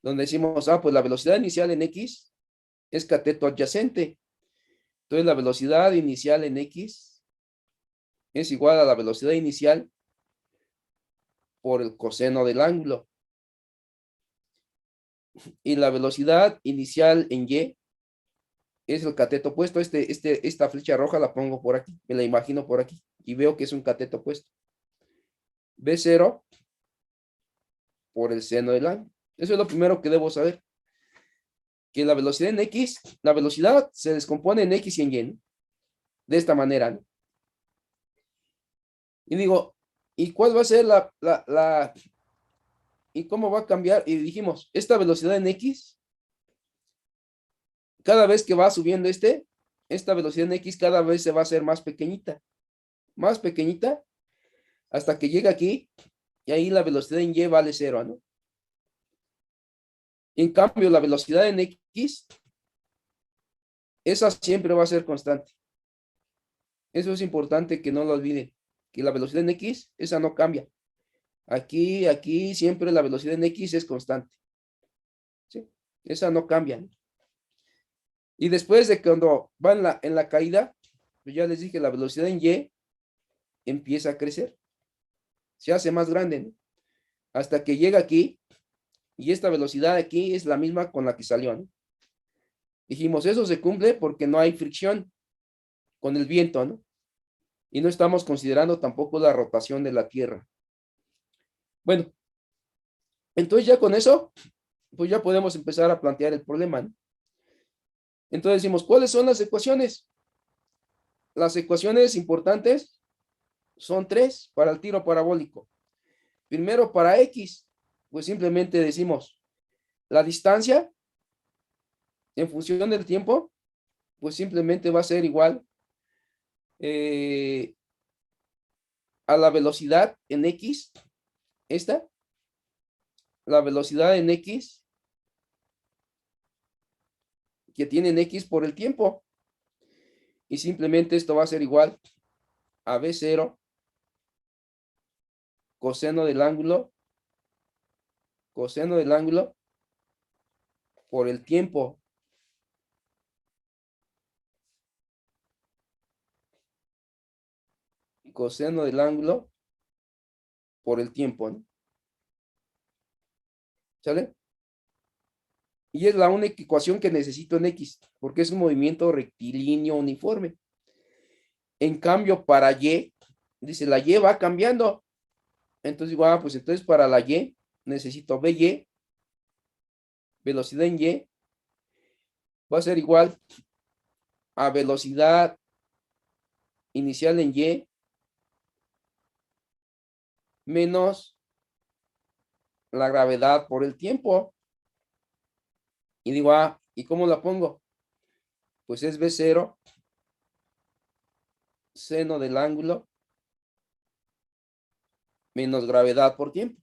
Donde decimos, pues la velocidad inicial en X es cateto adyacente. Entonces la velocidad inicial en X es igual a la velocidad inicial por el coseno del ángulo. Y la velocidad inicial en Y es el cateto opuesto. Esta flecha roja la pongo por aquí, me la imagino por aquí y veo que es un cateto opuesto. B0 por el seno del ángulo. Eso es lo primero que debo saber. Que la velocidad en X, la velocidad se descompone en X y en Y, ¿no? De esta manera, ¿no? Y digo, ¿y cuál va a ser y cómo va a cambiar? Y dijimos, esta velocidad en X, cada vez que va subiendo esta velocidad en X cada vez se va a hacer más pequeñita, hasta que llega aquí, y ahí la velocidad en Y vale 0, ¿no? En cambio, la velocidad en X, esa siempre va a ser constante. Eso es importante que no lo olviden, que la velocidad en X, esa no cambia. Aquí, siempre la velocidad en X es constante. ¿Sí? Esa no cambia, ¿no? Y después de cuando va en la caída, pues ya les dije, la velocidad en Y empieza a crecer. Se hace más grande, ¿no? Hasta que llega aquí, y esta velocidad aquí es la misma con la que salió, ¿no? Dijimos, eso se cumple porque no hay fricción con el viento, ¿no? Y no estamos considerando tampoco la rotación de la Tierra. Bueno, entonces ya con eso, pues ya podemos empezar a plantear el problema, ¿no? Entonces decimos, ¿cuáles son las ecuaciones? Las ecuaciones importantes son 3 para el tiro parabólico. Primero, para X, pues simplemente decimos la distancia en función del tiempo, pues simplemente va a ser igual a la velocidad en X, la velocidad en X que tiene en X por el tiempo. Y simplemente esto va a ser igual a B0 coseno del ángulo por el tiempo. Coseno del ángulo por el tiempo, ¿no? ¿Sale? Y es la única ecuación que necesito en X, porque es un movimiento rectilíneo uniforme. En cambio, para Y, dice, la Y va cambiando. Entonces, igual, pues entonces para la Y necesito BY, velocidad en Y, va a ser igual a velocidad inicial en Y menos la gravedad por el tiempo. Y digo, ¿y cómo la pongo? Pues es B0 seno del ángulo menos gravedad por tiempo.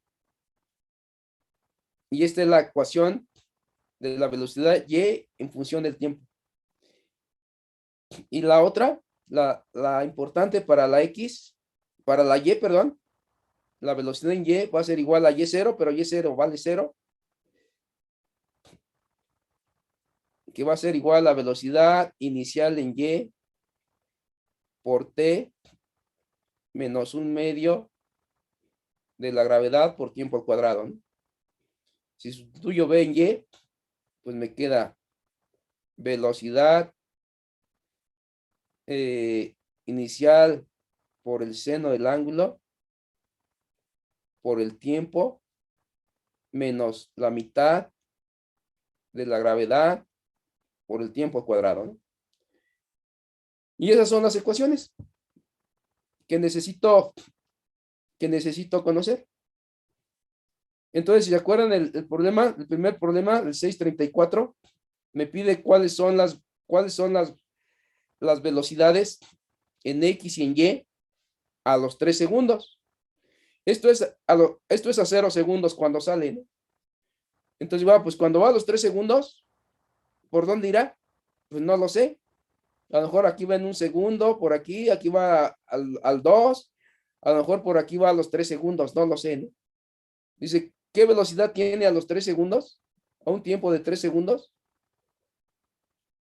Y esta es la ecuación de la velocidad y en función del tiempo. Y la otra, la importante para la X, para la Y, perdón, la velocidad en Y va a ser igual a Y0, pero Y0 vale 0, que va a ser igual a la velocidad inicial en Y por T menos 1/2 de la gravedad por tiempo al cuadrado, ¿no? Si sustituyo B en Y, pues me queda velocidad inicial por el seno del ángulo por el tiempo menos la mitad de la gravedad por el tiempo al cuadrado, ¿no? Y esas son las ecuaciones que necesito conocer. Entonces, si se acuerdan el problema, el primer problema, el 634, me pide cuáles son las velocidades en X y en Y a los 3 segundos. Esto es a 0 segundos cuando sale, ¿no? Entonces, pues cuando va a los 3 segundos, ¿por dónde irá? Pues no lo sé. A lo mejor aquí va en 1 segundo, por aquí va al 2, a lo mejor por aquí va a los 3 segundos, no lo sé, ¿no? Dice, ¿qué velocidad tiene a los 3 segundos? A un tiempo de 3 segundos.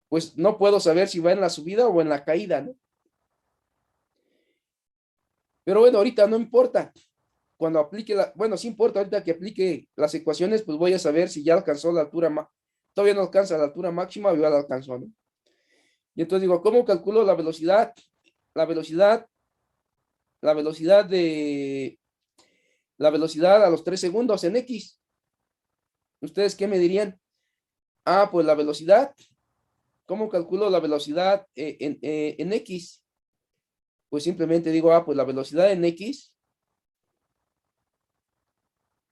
Pues no puedo saber si va en la subida o en la caída, ¿no? Pero bueno, ahorita no importa. Cuando aplique bueno, sí importa, ahorita que aplique las ecuaciones, pues voy a saber si ya alcanzó la altura, todavía no alcanza la altura máxima o ya la alcanzó, ¿no? Y entonces digo, ¿cómo calculo la velocidad? La velocidad a los 3 segundos en X. ¿Ustedes qué me dirían? Pues la velocidad. ¿Cómo calculo la velocidad en X? Pues simplemente digo, pues la velocidad en X,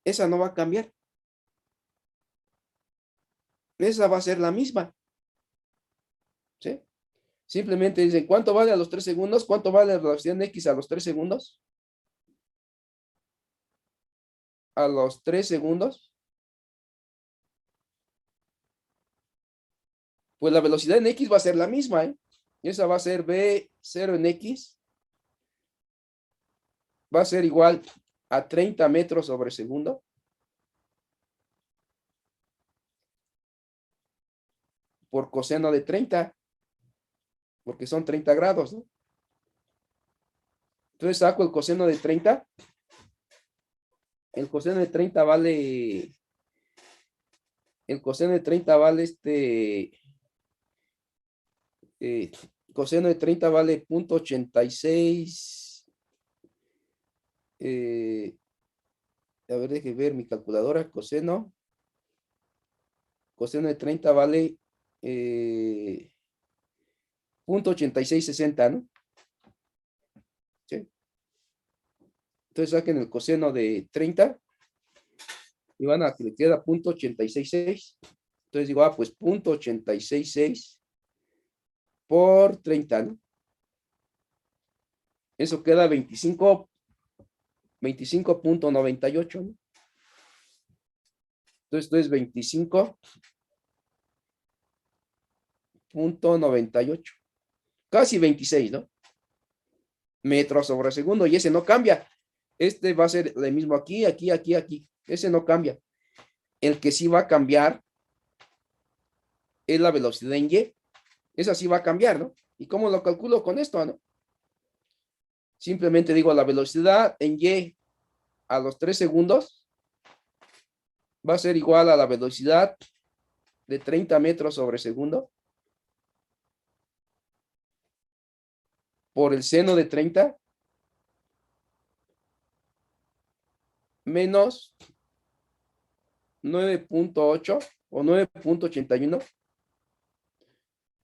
esa no va a cambiar. Esa va a ser la misma. ¿Sí? Simplemente dicen, ¿cuánto vale a los 3 segundos? ¿Cuánto vale la velocidad en X a los 3 segundos? A los 3 segundos. Pues la velocidad en X va a ser la misma, ¿eh? Esa va a ser B0 en X. Va a ser igual a 30 metros sobre segundo. Por coseno de 30. Porque son 30 grados, ¿no? Entonces saco el coseno de 30. El coseno de 30 vale... El coseno de 30 vale coseno de 30 vale 0.86. A ver, déjeme ver mi calculadora. Coseno de 30 vale 0.8660, ¿no? ¿Sí? Entonces saquen el coseno de 30 y van a que le queda 0.866. Entonces digo, pues 0.866 por 30, ¿no? Eso queda 25.98, ¿no? Entonces esto es 25.98. Casi 26, ¿no? Metros sobre segundo. Y ese no cambia. Este va a ser el mismo aquí, aquí, aquí, aquí. Ese no cambia. El que sí va a cambiar es la velocidad en Y. Esa sí va a cambiar, ¿no? ¿Y cómo lo calculo con esto, no? Simplemente digo la velocidad en Y a los 3 segundos va a ser igual a la velocidad de 30 metros sobre segundo por el seno de 30 menos 9.8 o 9.81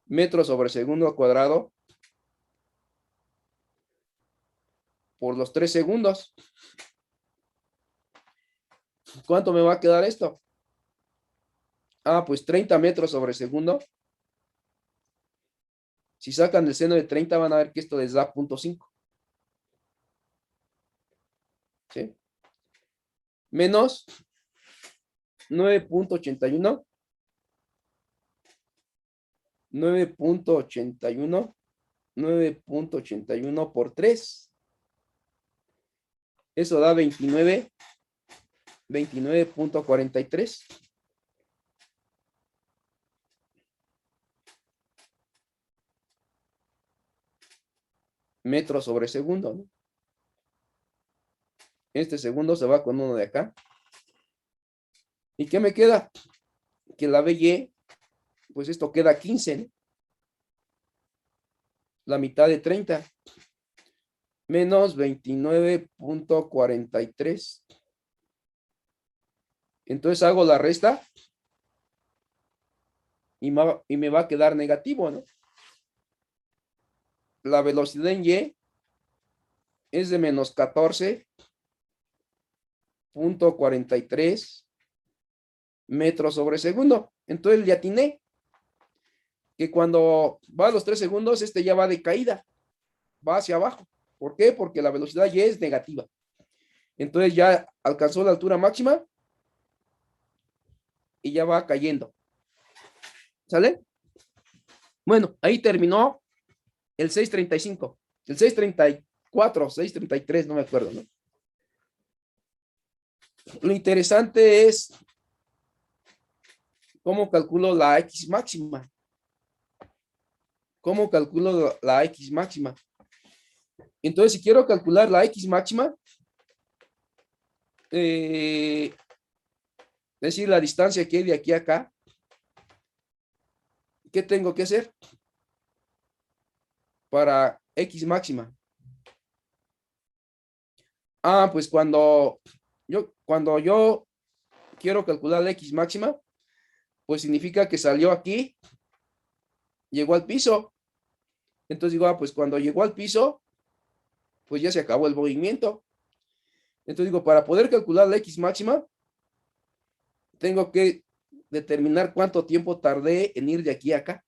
metros sobre segundo al cuadrado por los 3 segundos. ¿Cuánto me va a quedar esto? Pues 30 metros sobre segundo. Si sacan el seno de 30 van a ver que esto les da 0.5. ¿Sí? Menos 9.81 9.81. 9.81 por 3. Eso da 29.43. Metros sobre segundo, ¿no? Este segundo se va con uno de acá. ¿Y qué me queda? Que la BY, pues esto queda 15, ¿no? La mitad de 30. Menos 29.43. Entonces hago la resta y me va a quedar negativo, ¿no? La velocidad en Y es de menos 14.43 metros sobre segundo. Entonces le atiné que cuando va a los 3 segundos, este ya va de caída, va hacia abajo. ¿Por qué? Porque la velocidad Y es negativa. Entonces ya alcanzó la altura máxima y ya va cayendo. ¿Sale? Bueno, ahí terminó el 635. El 634, 633, no me acuerdo, ¿no? Lo interesante es cómo calculo la X máxima. ¿Cómo calculo la X máxima? Entonces, si quiero calcular la X máxima, es decir, la distancia que hay de aquí a acá, ¿qué tengo que hacer para X máxima? Pues cuando yo quiero calcular la X máxima, pues significa que salió aquí, llegó al piso. Entonces digo, pues cuando llegó al piso, pues ya se acabó el movimiento. Entonces digo, para poder calcular la X máxima, tengo que determinar cuánto tiempo tardé en ir de aquí a acá.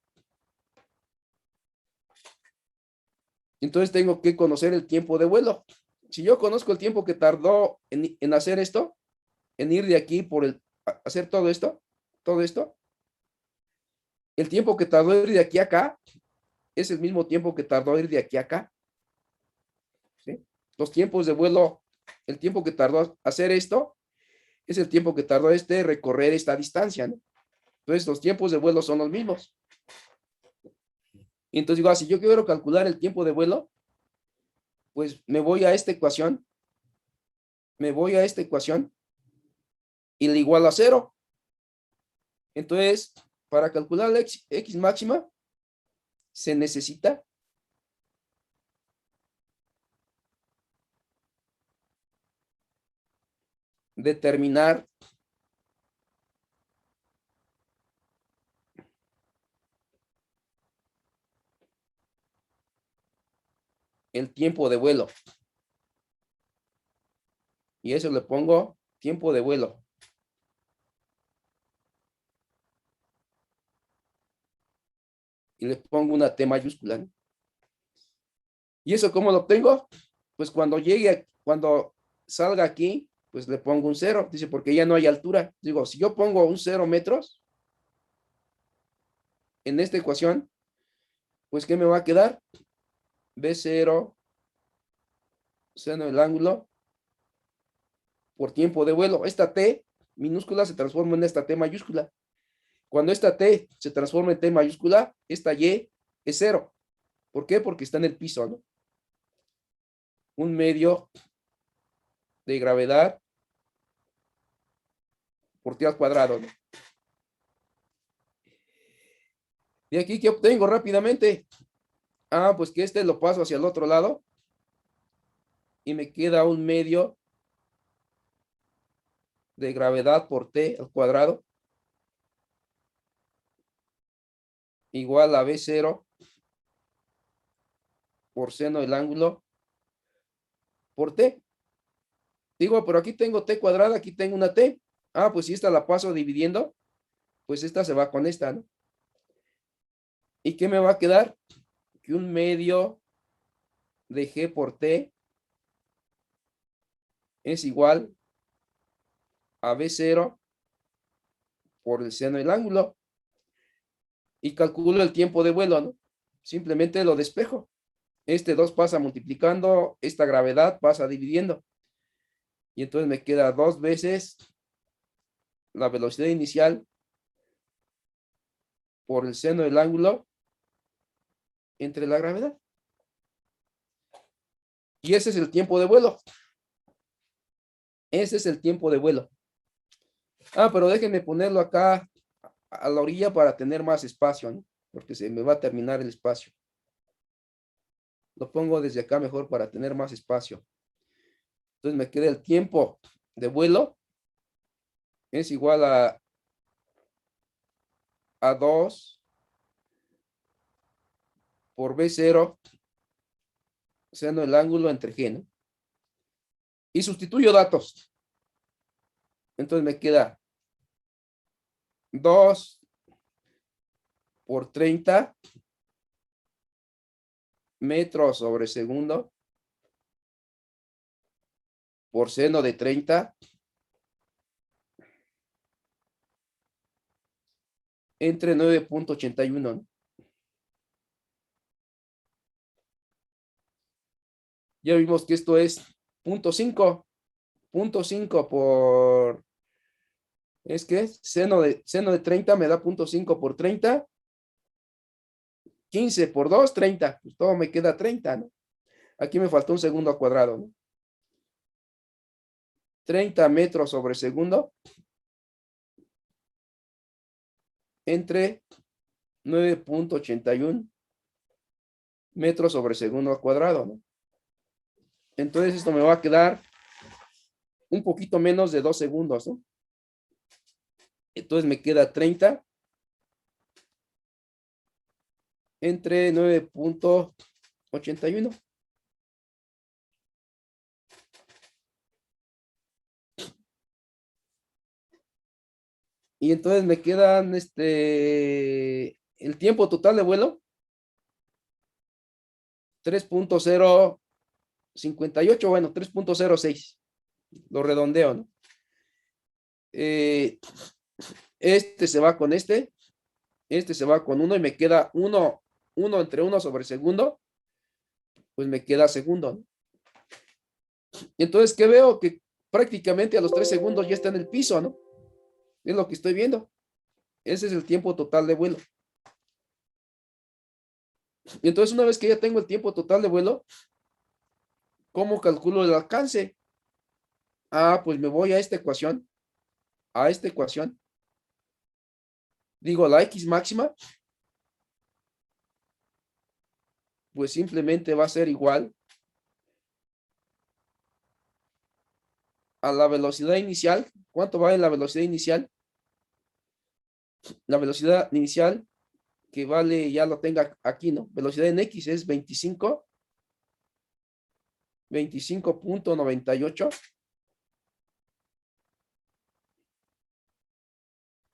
Entonces tengo que conocer el tiempo de vuelo. Si yo conozco el tiempo que tardó en hacer esto, en ir de aquí hacer todo esto, el tiempo que tardó ir de aquí a acá es el mismo tiempo que tardó ir de aquí a acá. ¿Sí? Los tiempos de vuelo, el tiempo que tardó hacer esto es el tiempo que tardó recorrer esta distancia, ¿no? Entonces los tiempos de vuelo son los mismos. Y entonces digo, si yo quiero calcular el tiempo de vuelo, pues me voy a esta ecuación y le igualo a 0. Entonces, para calcular la X máxima, se necesita determinar el tiempo de vuelo. Y eso le pongo tiempo de vuelo. Y le pongo una T mayúscula, ¿no? ¿Y eso cómo lo obtengo? Pues cuando salga aquí, pues le pongo un 0. Dice, porque ya no hay altura. Digo, si yo pongo un 0 metros en esta ecuación, pues ¿qué me va a quedar? B0 seno del ángulo por tiempo de vuelo. Esta T minúscula se transforma en esta T mayúscula. Cuando esta T se transforma en T mayúscula, esta Y es 0. ¿Por qué? Porque está en el piso, ¿no? Un medio de gravedad por T al cuadrado, ¿no? ¿Y aquí qué obtengo rápidamente? Pues que lo paso hacia el otro lado y me queda un medio de gravedad por T al cuadrado igual a B0 por seno del ángulo por T. Digo, pero aquí tengo T cuadrada, aquí tengo una T. Pues si esta la paso dividiendo, pues esta se va con esta, ¿no? ¿Y qué me va a quedar? Que un medio de G por T es igual a B0 por el seno del ángulo. y calculo el tiempo de vuelo, ¿no? Simplemente lo despejo. Este 2 pasa multiplicando, esta gravedad pasa dividiendo. Y entonces me queda 2 veces la velocidad inicial por el seno del ángulo entre la gravedad. Y ese es el tiempo de vuelo. Ese es el tiempo de vuelo. Ah, pero déjenme ponerlo acá a la orilla para tener más espacio, ¿no? Porque se me va a terminar el espacio. Lo pongo desde acá mejor para tener más espacio. Entonces me queda el tiempo de vuelo. Es igual a 2 por B0 seno del ángulo entre G, ¿no? Y sustituyo datos. Entonces me queda 2 por 30 metros sobre segundo por seno de 30 entre 9.81, ¿no? Ya vimos que esto es 0.5 por, es que seno de 30 me da 0.5 por 30, 15 por 2, 30, pues todo me queda 30, ¿no? Aquí me faltó un segundo al cuadrado, ¿no? 30 metros sobre segundo entre 9.81 metros sobre segundo al cuadrado, ¿no? Entonces esto me va a quedar un poquito menos de 2 segundos, ¿no? Entonces me queda 30 entre 9.81. Y entonces me quedan el tiempo total de vuelo 3.058, bueno, 3.06. Lo redondeo, ¿no? Este se va con este se va con 1 y me queda 1 entre 1 sobre segundo, pues me queda segundo, ¿no? Entonces, ¿qué veo? Que prácticamente a los 3 segundos ya está en el piso, ¿no? Es lo que estoy viendo. Ese es el tiempo total de vuelo. Y entonces, una vez que ya tengo el tiempo total de vuelo, ¿cómo calculo el alcance? Ah, pues me voy a esta ecuación. A esta ecuación. Digo, la X máxima, pues simplemente va a ser igual a la velocidad inicial. ¿Cuánto va en la velocidad inicial? La velocidad inicial que vale, ya lo tenga aquí, ¿no? Velocidad en X es 25.98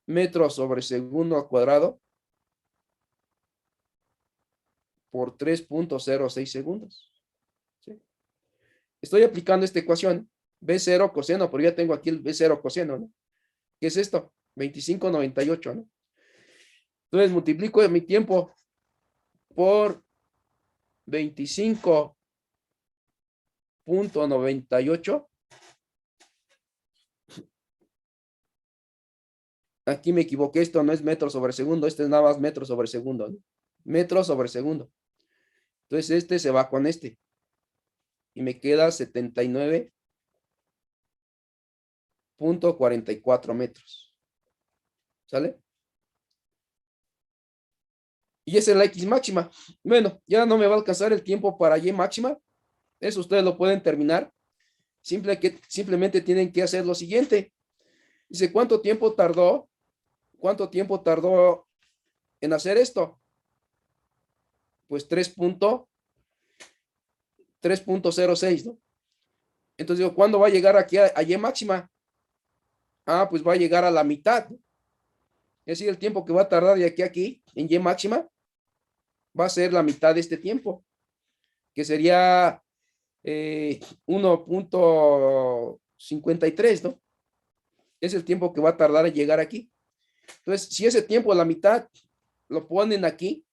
metros sobre segundo al cuadrado por 3.06 segundos. ¿Sí? Estoy aplicando esta ecuación, B0 coseno, pero ya tengo aquí el B0 coseno, ¿no? ¿Qué es esto? 25.98, ¿no? Entonces multiplico mi tiempo por 25.98. Aquí me equivoqué, esto no es metro sobre segundo, este es nada más metro sobre segundo, ¿no? Metro sobre segundo. Entonces este se va con este. Y me queda 79.44 metros. ¿Sale? Y esa es la X máxima. Bueno, ya no me va a alcanzar el tiempo para Y máxima. Eso ustedes lo pueden terminar. Simplemente tienen que hacer lo siguiente. Dice, ¿cuánto tiempo tardó? ¿Cuánto tiempo tardó en hacer esto? Pues 3.06, ¿no? Entonces digo, ¿cuándo va a llegar aquí a Y máxima? Ah, pues va a llegar a la mitad, ¿no? Es decir, el tiempo que va a tardar de aquí a aquí en Y máxima va a ser la mitad de este tiempo, que sería 1.53, ¿no? Es el tiempo que va a tardar en llegar aquí. Entonces, si ese tiempo, la mitad, lo ponen aquí,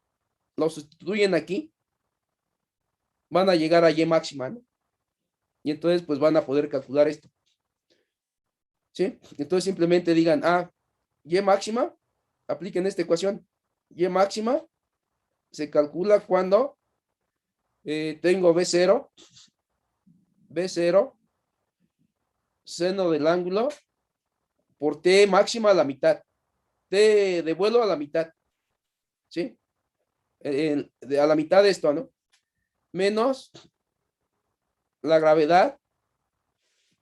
lo sustituyen aquí, van a llegar a Y máxima, ¿no? Y entonces pues van a poder calcular esto. ¿Sí? Entonces simplemente digan, Y máxima, apliquen esta ecuación. Y máxima se calcula cuando tengo B0, seno del ángulo por T máxima a la mitad, T de vuelo a la mitad, ¿sí? A la mitad de esto, ¿no? Menos la gravedad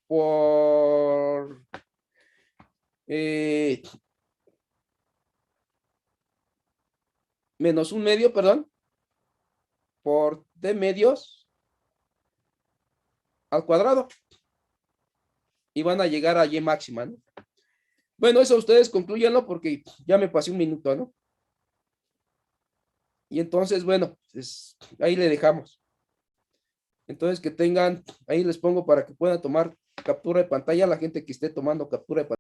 por menos un medio, perdón, por T medios al cuadrado. Y van a llegar a Y máxima, ¿no? Bueno, eso ustedes concluyanlo porque ya me pasé un minuto, ¿no? Y entonces, bueno, pues ahí le dejamos. Entonces que tengan, ahí les pongo para que puedan tomar captura de pantalla, la gente que esté tomando captura de pantalla.